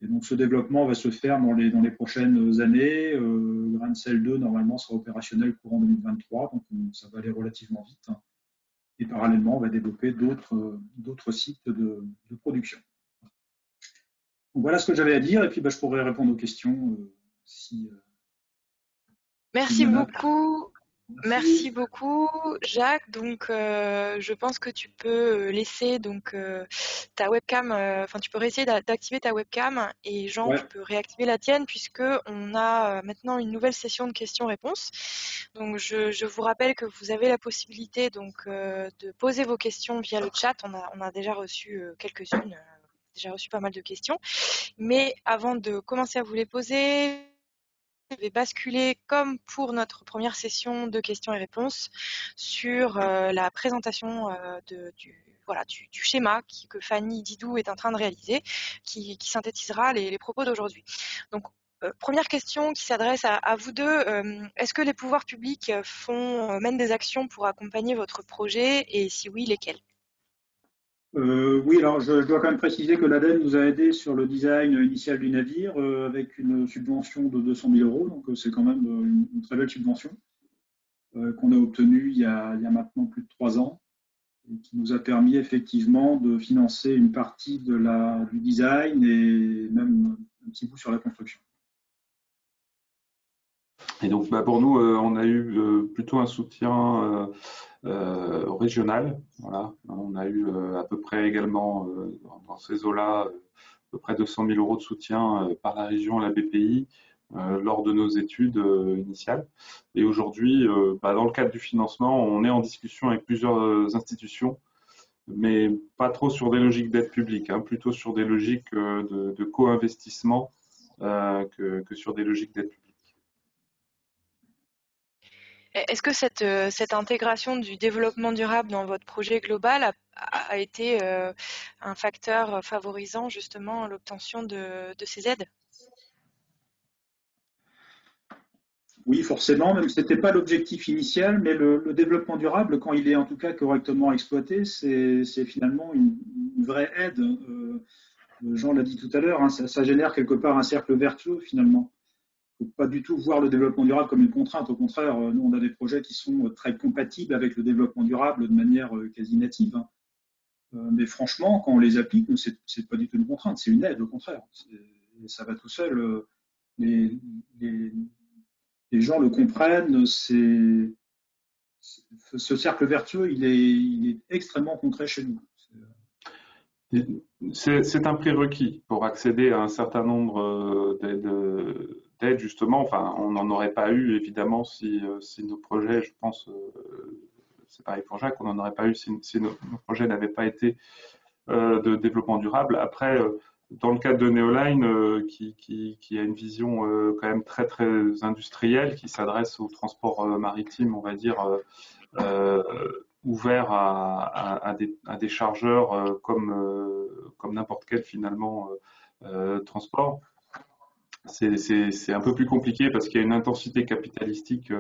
Et donc ce développement va se faire dans les prochaines années. Grain de Sail 2 normalement sera opérationnel courant 2023, donc ça va aller relativement vite. Et parallèlement, on va développer d'autres sites de production. Donc voilà ce que j'avais à dire, et puis je pourrais répondre aux questions si. Merci beaucoup. Merci beaucoup, Jacques. Donc, je pense que tu peux laisser donc ta webcam. Enfin, tu peux réessayer d'activer ta webcam, et Jean, Ouais. tu peux réactiver la tienne, puisque on a maintenant une nouvelle session de questions-réponses. Donc, je vous rappelle que vous avez la possibilité donc de poser vos questions via le chat. On a déjà reçu quelques-unes, déjà reçu pas mal de questions. Mais avant de commencer à vous les poser, je vais basculer, comme pour notre première session de questions et réponses, sur la présentation du schéma que Fanny Didou est en train de réaliser, qui synthétisera les propos d'aujourd'hui. Donc, première question qui s'adresse à vous deux. Est-ce que les pouvoirs publics mènent des actions pour accompagner votre projet, et si oui, lesquelles ? Oui, alors je dois quand même préciser que l'ADEME nous a aidés sur le design initial du navire avec une subvention de 200 000 €, donc c'est quand même une très belle subvention qu'on a obtenue il y a maintenant plus de 3 ans, et qui nous a permis effectivement de financer une partie du design et même un petit bout sur la construction. Et donc pour nous, on a eu plutôt un soutien régional. Voilà. On a eu à peu près également dans ces eaux-là à peu près 200 000 € de soutien par la région, la BPI, lors de nos études initiales. Et aujourd'hui, dans le cadre du financement, on est en discussion avec plusieurs institutions, mais pas trop sur des logiques d'aide publique, plutôt sur des logiques de co-investissement que sur des logiques d'aide publique. Est-ce que cette intégration du développement durable dans votre projet global a été un facteur favorisant justement l'obtention de ces aides ? Oui, forcément, même si ce n'était pas l'objectif initial, mais le développement durable, quand il est en tout cas correctement exploité, c'est finalement une vraie aide. Jean l'a dit tout à l'heure, ça génère quelque part un cercle vertueux finalement. Il ne faut pas du tout voir le développement durable comme une contrainte. Au contraire, nous, on a des projets qui sont très compatibles avec le développement durable de manière quasi native. Mais franchement, quand on les applique, ce n'est pas du tout une contrainte, c'est une aide, au contraire. Ça va tout seul. Les gens le comprennent. Ce cercle vertueux, il est extrêmement concret chez nous. C'est un prérequis pour accéder à un certain nombre d'aides, justement. Enfin, on n'en aurait pas eu, évidemment, si nos projets, je pense, c'est pareil pour Jacques, on n'en aurait pas eu si nos projets n'avaient pas été de développement durable. Après, dans le cadre de Neoline, qui a une vision quand même très, très industrielle, qui s'adresse au transport maritime, on va dire, ouvert à des chargeurs comme n'importe quel finalement transport. C'est un peu plus compliqué parce qu'il y a une intensité capitalistique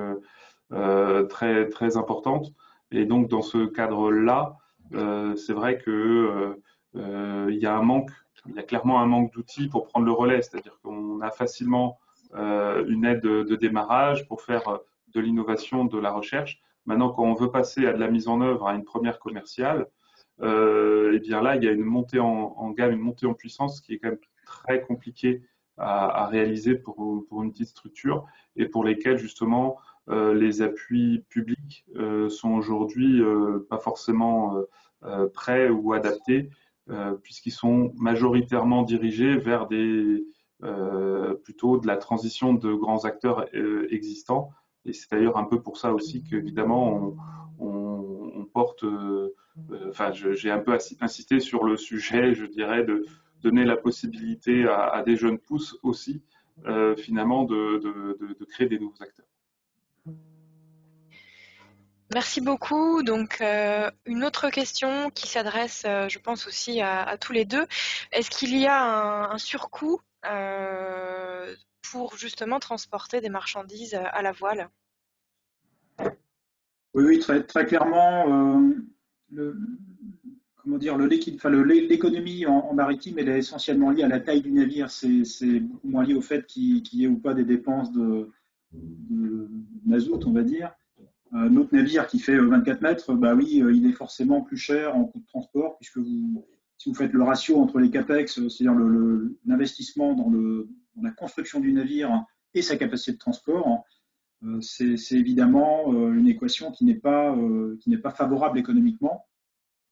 très, très importante. Et donc dans ce cadre-là, c'est vrai que il y a clairement un manque d'outils pour prendre le relais, c'est-à-dire qu'on a facilement une aide de démarrage pour faire de l'innovation, de la recherche. Maintenant, quand on veut passer à de la mise en œuvre, à une première commerciale, et bien là, il y a une montée en gamme, une montée en puissance qui est quand même très compliquée à réaliser pour une petite structure et pour lesquelles justement les appuis publics sont aujourd'hui pas forcément prêts ou adaptés, puisqu'ils sont majoritairement dirigés vers plutôt de la transition de grands acteurs existants. Et c'est d'ailleurs un peu pour ça aussi qu'évidemment on porte enfin, j'ai un peu insisté sur le sujet, je dirais, de donner la possibilité à des jeunes pousses aussi, finalement, de créer des nouveaux acteurs. Merci beaucoup. Donc, une autre question qui s'adresse, je pense aussi à tous les deux. Est-ce qu'il y a un surcoût pour justement transporter des marchandises à la voile? Oui, très, très clairement, comment dire, l'économie en maritime, elle est essentiellement liée à la taille du navire. C'est beaucoup moins lié au fait qu'il y ait ou pas des dépenses de mazout, on va dire. Notre navire qui fait 24 mètres, bah oui, il est forcément plus cher en coût de transport, puisque si vous faites le ratio entre les capex, c'est-à-dire l'investissement dans la construction du navire et sa capacité de transport, c'est évidemment une équation qui n'est pas favorable économiquement,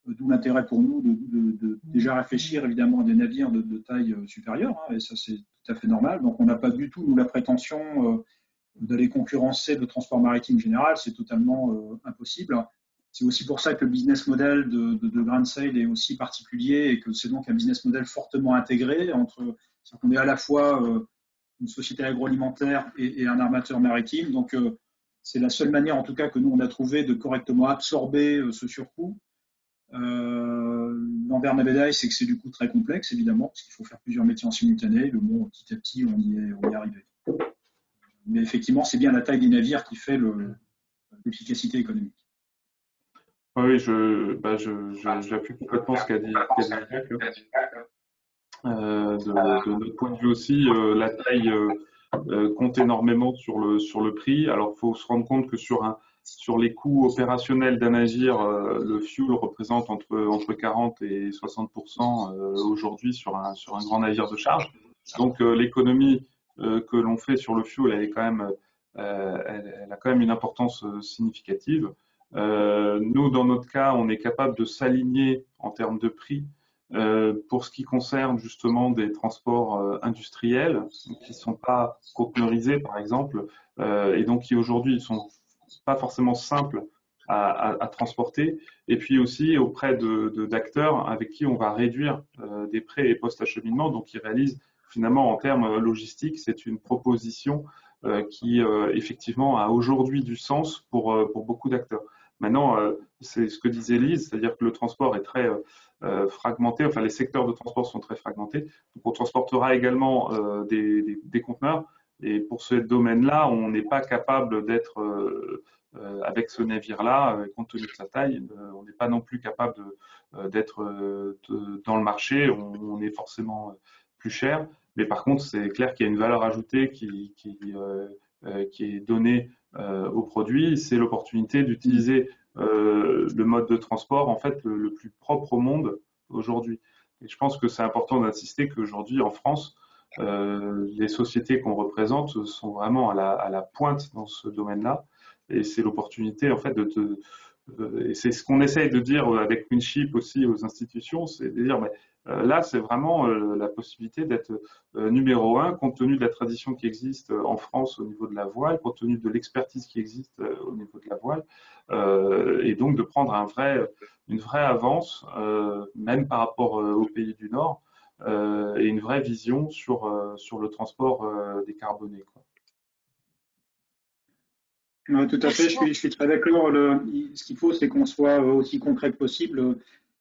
d'où l'intérêt pour nous de déjà réfléchir évidemment à des navires de taille supérieure, hein, et ça c'est tout à fait normal. Donc on n'a pas du tout, nous, la prétention d'aller concurrencer le transport maritime général, c'est totalement impossible. C'est aussi pour ça que le business model de Grand Sail est aussi particulier et que c'est donc un business model fortement intégré c'est-à-dire qu'on est à la fois une société agroalimentaire et un armateur maritime. Donc, c'est la seule manière, en tout cas, que nous, on a trouvé de correctement absorber ce surcoût. L'envers de la médaille, c'est que c'est du coup très complexe, évidemment, parce qu'il faut faire plusieurs métiers en simultané. Mais bon, petit à petit, on y est arrivé. Mais effectivement, c'est bien la taille des navires qui fait l'efficacité économique. Oui, j'appuie complètement ce qu'a dit Jacques. De notre point de vue aussi, la taille compte énormément sur le prix. Alors, il faut se rendre compte que sur les coûts opérationnels d'un navire, le fuel représente entre 40 et 60% aujourd'hui sur un grand navire de charge. Donc, l'économie que l'on fait sur le fuel, elle a quand même une importance significative. Nous, dans notre cas, on est capable de s'aligner en termes de prix pour ce qui concerne justement des transports industriels qui ne sont pas conteneurisés, par exemple, et donc qui aujourd'hui ne sont pas forcément simples à transporter, et puis aussi auprès d'acteurs avec qui on va réduire des prêts et post-acheminement, donc qui réalisent finalement en termes logistiques, c'est une proposition qui effectivement a aujourd'hui du sens pour beaucoup d'acteurs. Maintenant, c'est ce que disait Lise, c'est-à-dire que le transport est très fragmenté, enfin les secteurs de transport sont très fragmentés, donc on transportera également des conteneurs, et pour ce domaine-là, on n'est pas capable d'être avec ce navire-là, compte tenu de sa taille, on n'est pas non plus capable d'être dans le marché, on est forcément plus cher, mais par contre, c'est clair qu'il y a une valeur ajoutée qui est donnée au produit, c'est l'opportunité d'utiliser le mode de transport en fait le plus propre au monde aujourd'hui. Et je pense que c'est important d'insister qu'aujourd'hui en France, les sociétés qu'on représente sont vraiment à la pointe dans ce domaine-là, et c'est l'opportunité en fait et c'est ce qu'on essaye de dire avec Winship aussi aux institutions, c'est de dire mais, là c'est vraiment la possibilité d'être numéro un compte tenu de la tradition qui existe en France au niveau de la voile, compte tenu de l'expertise qui existe au niveau de la voile, et donc de prendre une vraie avance, même par rapport aux pays du Nord, et une vraie vision sur le transport décarboné, quoi. Ouais, tout à fait, je suis très d'accord. Ce qu'il faut, c'est qu'on soit aussi concret que possible.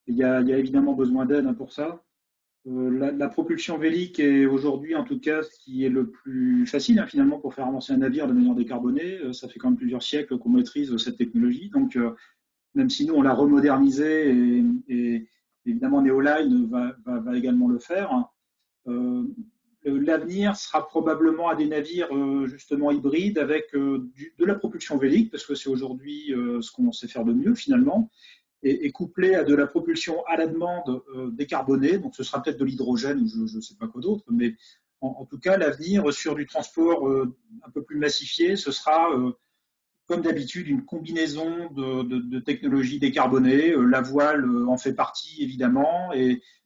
Il y a évidemment besoin d'aide pour ça. La propulsion vélique est aujourd'hui, en tout cas, ce qui est le plus facile finalement pour faire avancer un navire de manière décarbonée. Ça fait quand même plusieurs siècles qu'on maîtrise cette technologie. Donc, même si nous, on l'a remodernisée et Évidemment, Neoline va également le faire. L'avenir sera probablement à des navires justement hybrides avec de la propulsion vélique, parce que c'est aujourd'hui ce qu'on sait faire de mieux finalement, et couplé à de la propulsion à la demande décarbonée. Donc ce sera peut-être de l'hydrogène ou je ne sais pas quoi d'autre, mais en tout cas, l'avenir sur du transport un peu plus massifié, ce sera comme d'habitude une combinaison de technologies décarbonées. La voile en fait partie évidemment,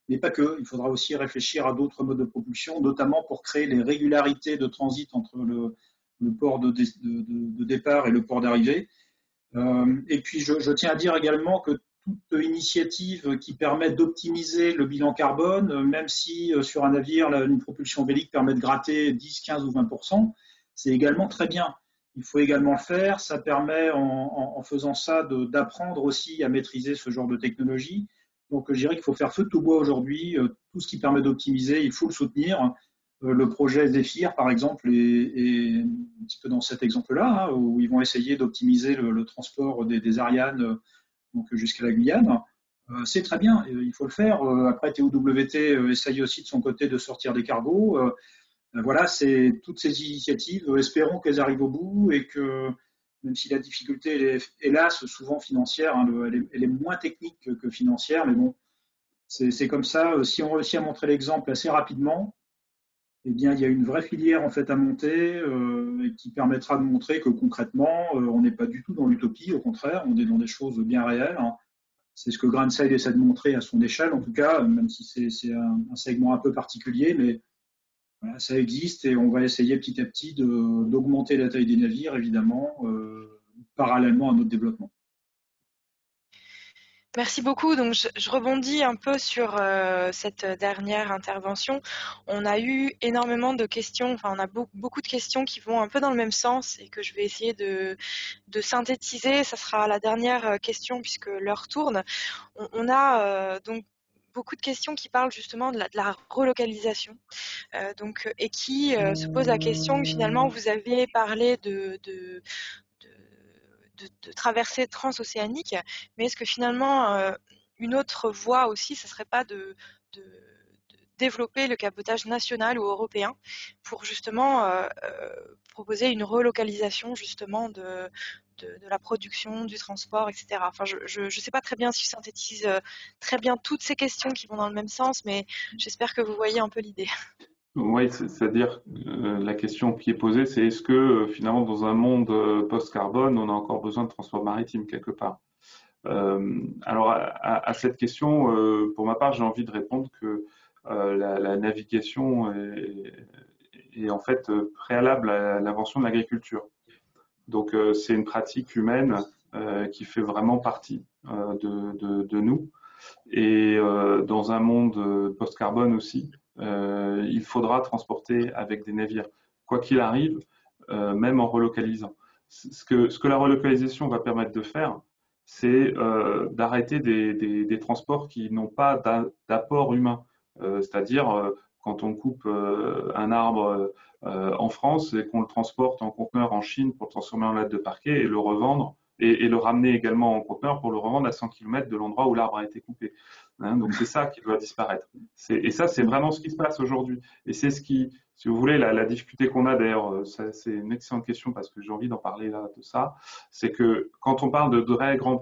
mais pas que. Il faudra aussi réfléchir à d'autres modes de propulsion, notamment pour créer les régularités de transit entre le port de départ et le port d'arrivée. Et puis je tiens à dire également que toute initiative qui permet d'optimiser le bilan carbone, même si sur un navire, une propulsion vélique permet de gratter 10, 15 ou 20%, c'est également très bien. Il faut également le faire. Ça permet, en faisant ça, d'apprendre aussi à maîtriser ce genre de technologie. Donc, je dirais qu'il faut faire feu de tout bois aujourd'hui. Tout ce qui permet d'optimiser, il faut le soutenir. Le projet Zephyr, par exemple, est un petit peu dans cet exemple-là, hein, où ils vont essayer d'optimiser le transport des Ariane donc jusqu'à la Guyane. C'est très bien, il faut le faire. Après, TOWT essaye aussi de son côté de sortir des cargos. Voilà, c'est toutes ces initiatives. Espérons qu'elles arrivent au bout et que, même si la difficulté elle est, hélas, souvent financière, hein, elle est moins technique que financière, mais bon, c'est comme ça. Si on réussit à montrer l'exemple assez rapidement, eh bien, il y a une vraie filière en fait à monter et qui permettra de montrer que concrètement, on n'est pas du tout dans l'utopie. Au contraire, on est dans des choses bien réelles, hein. C'est ce que Grandsail essaie de montrer à son échelle, en tout cas, même si c'est un segment un peu particulier, mais voilà, ça existe et on va essayer petit à petit d'augmenter la taille des navires, évidemment, parallèlement à notre développement. Merci beaucoup. Donc, je rebondis un peu sur cette dernière intervention. On a eu énormément de questions, enfin, on a beaucoup de questions qui vont un peu dans le même sens et que je vais essayer de synthétiser. Ça sera la dernière question puisque l'heure tourne. On a donc beaucoup de questions qui parlent justement de la relocalisation et qui se posent la question que finalement vous avez parlé de traversée transocéanique, mais est-ce que finalement une autre voie aussi, ce serait pas de développer le cabotage national ou européen pour justement proposer une relocalisation justement de la production, du transport, etc. Enfin, je ne sais pas très bien si je synthétise très bien toutes ces questions qui vont dans le même sens, mais j'espère que vous voyez un peu l'idée. Oui, c'est-à-dire la question qui est posée, c'est est-ce que finalement dans un monde post-carbone, on a encore besoin de transport maritime quelque part? Alors à cette question, pour ma part, j'ai envie de répondre que la navigation est en fait préalable à l'invention de l'agriculture. Donc c'est une pratique humaine qui fait vraiment partie de nous. Et dans un monde post-carbone aussi, il faudra transporter avec des navires, quoi qu'il arrive, même en relocalisant. Ce que la relocalisation va permettre de faire, c'est d'arrêter des transports qui n'ont pas d'apport humain. C'est-à-dire, quand on coupe un arbre en France et qu'on le transporte en conteneur en Chine pour le transformer en latte de parquet et le revendre, et le ramener également en conteneur pour le revendre à 100 km de l'endroit où l'arbre a été coupé. Hein, donc c'est ça qui doit disparaître. Et ça, c'est vraiment ce qui se passe aujourd'hui. Et c'est ce qui, si vous voulez, la difficulté qu'on a d'ailleurs, c'est une excellente question parce que j'ai envie d'en parler là de ça, c'est que quand on parle de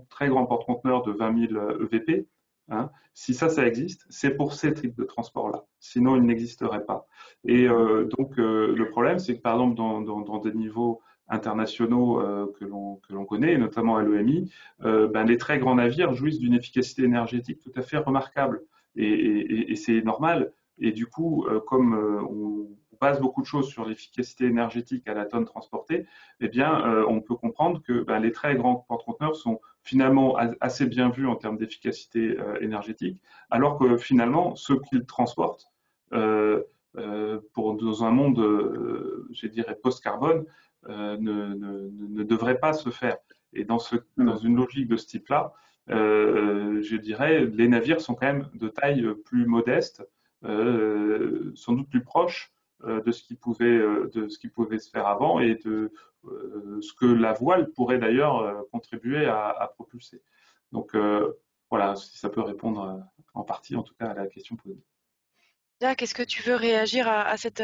très grands porte-conteneurs de 20 000 EVP, hein, si ça existe, c'est pour ces types de transports-là. Sinon, il n'existerait pas. Et donc, le problème, c'est que par exemple, dans des niveaux internationaux que l'on connaît, et notamment à l'EMI, les très grands navires jouissent d'une efficacité énergétique tout à fait remarquable. Et c'est normal. Et du coup, comme on base beaucoup de choses sur l'efficacité énergétique à la tonne transportée, eh bien, on peut comprendre que les très grands porte-conteneurs sont finalement assez bien vus en termes d'efficacité énergétique, alors que finalement, ceux qu'ils transportent, dans un monde, je dirais, post-carbone, ne devrait pas se faire. Et dans une logique de ce type-là, je dirais, les navires sont quand même de taille plus modeste, sans doute plus proche de ce qui pouvait se faire avant et de ce que la voile pourrait d'ailleurs contribuer à propulser. Donc voilà, si ça peut répondre en partie en tout cas à la question posée. Jacques, est-ce que tu veux réagir à cette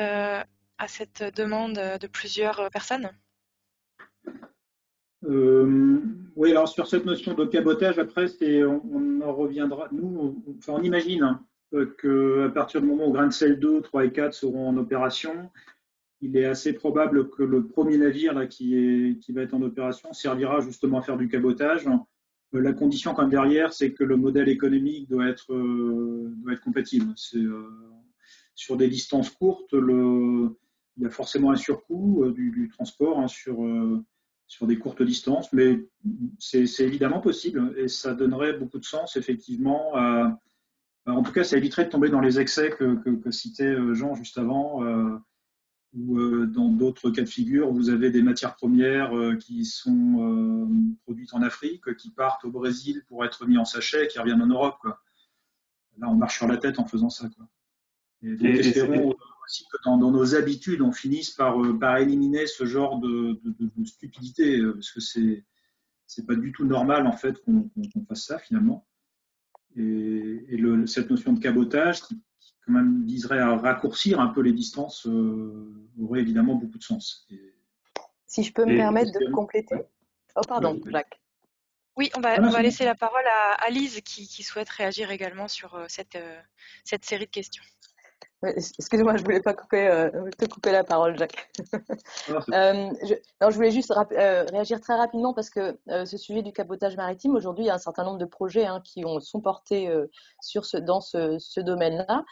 demande de plusieurs personnes? Oui, alors sur cette notion de cabotage, après, on en reviendra. Nous, on imagine hein, qu'à partir du moment où Grain de Sel 2, 3 et 4 seront en opération, il est assez probable que le premier navire là, qui va être en opération servira justement à faire du cabotage. La condition quand même derrière, c'est que le modèle économique doit être compatible. Sur des distances courtes, il y a forcément un surcoût du transport hein, sur des courtes distances, mais c'est évidemment possible et ça donnerait beaucoup de sens effectivement. En tout cas, ça éviterait de tomber dans les excès que citait Jean juste avant, ou dans d'autres cas de figure, vous avez des matières premières qui sont produites en Afrique, qui partent au Brésil pour être mis en sachet, qui reviennent en Europe, quoi. Là, on marche sur la tête en faisant ça, quoi. Et donc, espérons aussi que dans nos habitudes, on finisse par éliminer ce genre de stupidité, parce que c'est pas du tout normal, en fait, qu'on fasse ça, finalement. Et cette notion de cabotage, qui quand même viserait à raccourcir un peu les distances, aurait évidemment beaucoup de sens. Si je peux me permettre de compléter. Oh, pardon, Jacques. Oui, on va laisser la parole à Lise qui souhaite réagir également sur cette série de questions. Excusez-moi, je voulais pas te couper la parole, Jacques. Je voulais juste réagir très rapidement parce que ce sujet du cabotage maritime, aujourd'hui, il y a un certain nombre de projets hein, qui sont portés dans ce domaine-là.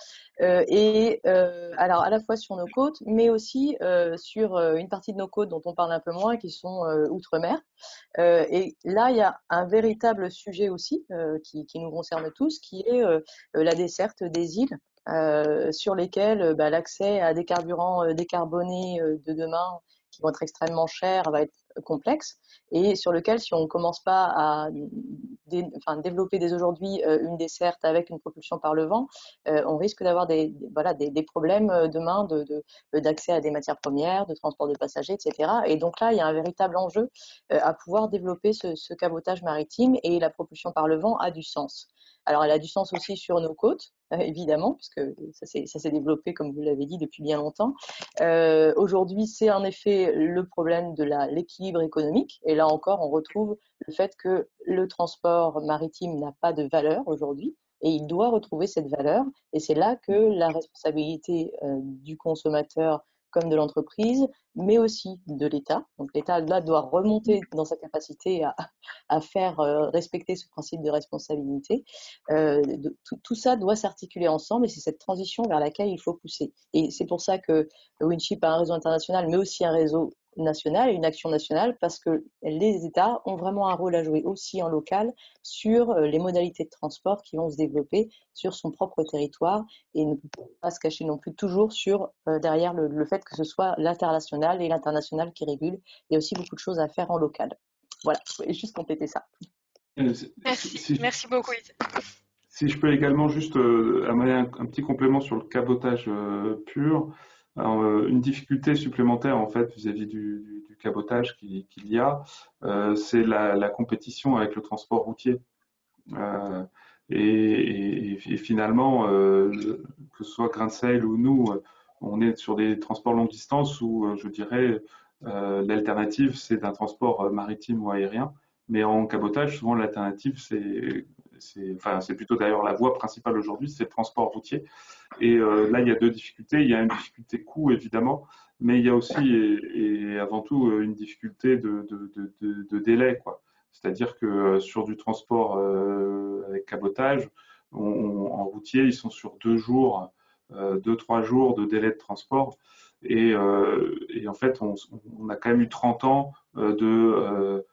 Alors, à la fois sur nos côtes, mais aussi sur une partie de nos côtes dont on parle un peu moins, qui sont outre-mer. Et là, il y a un véritable sujet aussi qui nous concerne tous, qui est la desserte des îles. Sur lesquels l'accès à des carburants décarbonés de demain qui vont être extrêmement chers va être complexe et sur lequel si on ne commence pas à développer dès aujourd'hui une desserte avec une propulsion par le vent, on risque d'avoir des problèmes demain d'accès à des matières premières, de transport de passagers, etc. Et donc là, il y a un véritable enjeu à pouvoir développer ce cabotage maritime et la propulsion par le vent a du sens. Alors, elle a du sens aussi sur nos côtes, évidemment, parce que ça s'est développé, comme vous l'avez dit, depuis bien longtemps. Aujourd'hui, c'est en effet le problème de l'équilibre économique. Et là encore, on retrouve le fait que le transport maritime n'a pas de valeur aujourd'hui. Et il doit retrouver cette valeur. Et c'est là que la responsabilité du consommateur comme de l'entreprise, mais aussi de l'État. Donc l'État, là, doit remonter dans sa capacité à faire respecter ce principe de responsabilité. Tout ça doit s'articuler ensemble et c'est cette transition vers laquelle il faut pousser. Et c'est pour ça que Winship a un réseau international, mais aussi un réseau national, une action nationale, parce que les États ont vraiment un rôle à jouer aussi en local sur les modalités de transport qui vont se développer sur son propre territoire et ne peut pas se cacher non plus toujours derrière le fait que ce soit l'international et l'international qui régule. Il y a aussi beaucoup de choses à faire en local. Voilà, je voulais juste compléter ça. Merci beaucoup. Si je peux également juste amener un petit complément sur le cabotage pur. Alors, une difficulté supplémentaire en fait vis-à-vis du cabotage qu'il y a, c'est la compétition avec le transport routier. Et finalement, que ce soit Grain de Sel ou nous, on est sur des transports longue distance où je dirais l'alternative c'est un transport maritime ou aérien. Mais en cabotage, souvent l'alternative c'est plutôt d'ailleurs la voie principale aujourd'hui, c'est le transport routier. Et là, il y a deux difficultés. Il y a une difficulté coût, évidemment, mais il y a aussi et avant tout une difficulté de délai, quoi. C'est-à-dire que sur du transport avec cabotage, en routier, ils sont sur 2 jours, 2-3 jours de délai de transport. Et en fait, on a quand même eu 30 ans de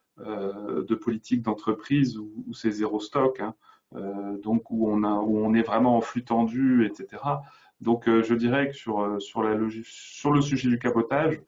politique d'entreprise où c'est zéro stock, hein. Donc où on est vraiment en flux tendu, etc. Donc je dirais que sur le sujet du cabotage,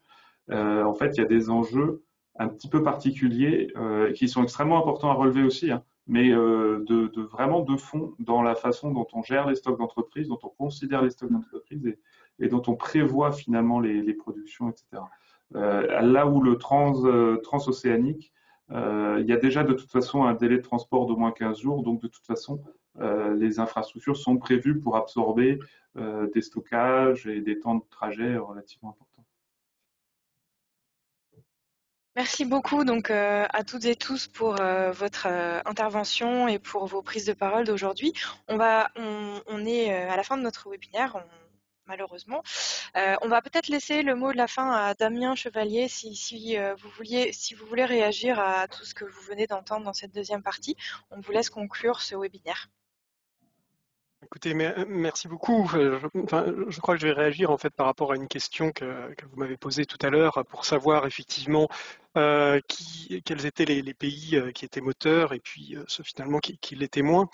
en fait il y a des enjeux un petit peu particuliers qui sont extrêmement importants à relever aussi, hein, mais vraiment de fond dans la façon dont on gère les stocks d'entreprise, dont on considère les stocks d'entreprise et dont on prévoit finalement les productions, etc. Là où le transocéanique, il y a déjà de toute façon un délai de transport d'au moins 15 jours, donc de toute façon, les infrastructures sont prévues pour absorber des stockages et des temps de trajet relativement importants. Merci beaucoup donc à toutes et tous pour votre intervention et pour vos prises de parole d'aujourd'hui. On est à la fin de notre webinaire, malheureusement. On va peut-être laisser le mot de la fin à Damien Chevalier si vous voulez réagir à tout ce que vous venez d'entendre dans cette deuxième partie. On vous laisse conclure ce webinaire. Écoutez, merci beaucoup. Je crois que je vais réagir en fait par rapport à une question que vous m'avez posée tout à l'heure pour savoir effectivement quels étaient les pays qui étaient moteurs et puis ceux finalement qui l'étaient moins.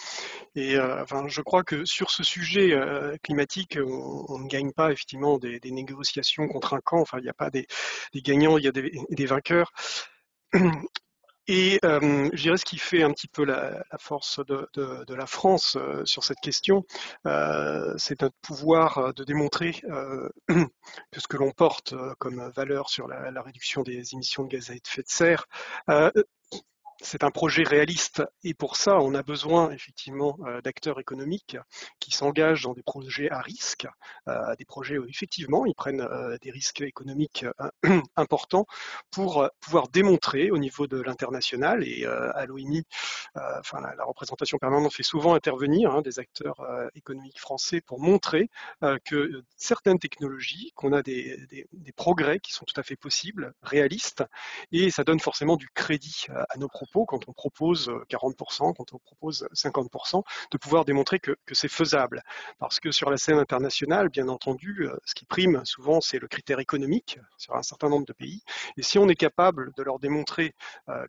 Et je crois que sur ce sujet climatique, on ne gagne pas effectivement des négociations contre un camp. Enfin, il n'y a pas des gagnants, il y a des vainqueurs. Et je dirais ce qui fait un petit peu la force de la France sur cette question, c'est notre pouvoir de démontrer que ce que l'on porte comme valeur sur la réduction des émissions de gaz à effet de serre, c'est un projet réaliste et pour ça, on a besoin effectivement d'acteurs économiques qui s'engagent dans des projets à risque, des projets où effectivement ils prennent des risques économiques importants pour pouvoir démontrer au niveau de l'international et à l'OMI, la représentation permanente fait souvent intervenir des acteurs économiques français pour montrer que certaines technologies, qu'on a des progrès qui sont tout à fait possibles, réalistes, et ça donne forcément du crédit à nos propos quand on propose 40%, quand on propose 50%, de pouvoir démontrer que c'est faisable. Parce que sur la scène internationale, bien entendu, ce qui prime souvent, c'est le critère économique sur un certain nombre de pays. Et si on est capable de leur démontrer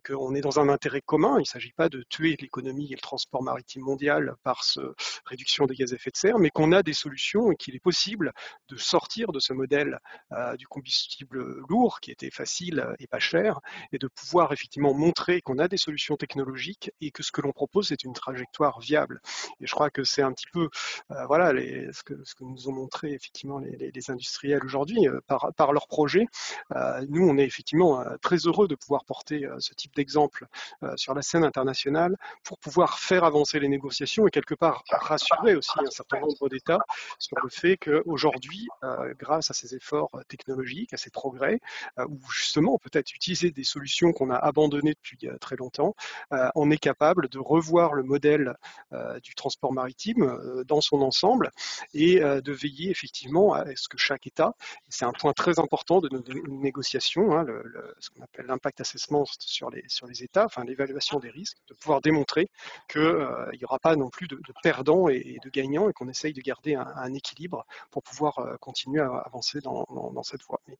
qu'on est dans un intérêt commun, il ne s'agit pas de tuer l'économie et le transport maritime mondial par cette réduction des gaz à effet de serre, mais qu'on a des solutions et qu'il est possible de sortir de ce modèle du combustible lourd qui était facile et pas cher, et de pouvoir effectivement montrer qu'on a des solutions technologiques et que ce que l'on propose est une trajectoire viable. Et je crois que c'est un petit peu ce que nous ont montré effectivement les industriels aujourd'hui par leurs projets. Nous, on est effectivement très heureux de pouvoir porter ce type d'exemple sur la scène internationale pour pouvoir faire avancer les négociations et quelque part rassurer aussi un certain nombre d'États sur le fait qu'aujourd'hui, grâce à ces efforts technologiques, à ces progrès, ou justement peut-être utiliser des solutions qu'on a abandonnées depuis très longtemps, on est capable de revoir le modèle du transport maritime dans son ensemble et de veiller effectivement à ce que chaque État, c'est un point très important de nos négociations, ce qu'on appelle l'impact assessment sur les États, enfin l'évaluation des risques, de pouvoir démontrer qu'il n'y aura pas non plus de perdants et de gagnants et qu'on essaye de garder un équilibre pour pouvoir continuer à avancer dans cette voie. Mais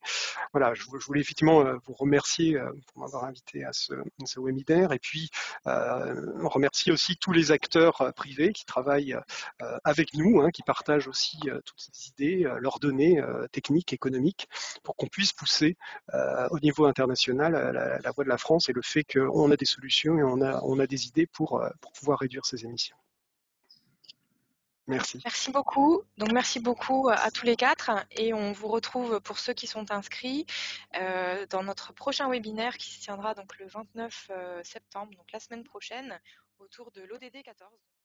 voilà, je voulais effectivement vous remercier pour m'avoir invité à ce webinaire et puis remercier aussi tous les acteurs privés qui travaillent avec nous, qui partagent aussi toutes ces idées, leurs données techniques, économiques, pour qu'on puisse pousser au niveau international la voix de la France et le fait qu'on a des solutions et on a des idées pour pouvoir réduire ces émissions. Merci. Merci beaucoup. Donc merci beaucoup à tous les quatre et on vous retrouve pour ceux qui sont inscrits dans notre prochain webinaire qui se tiendra donc le 29 septembre, donc la semaine prochaine, autour de l'ODD 14.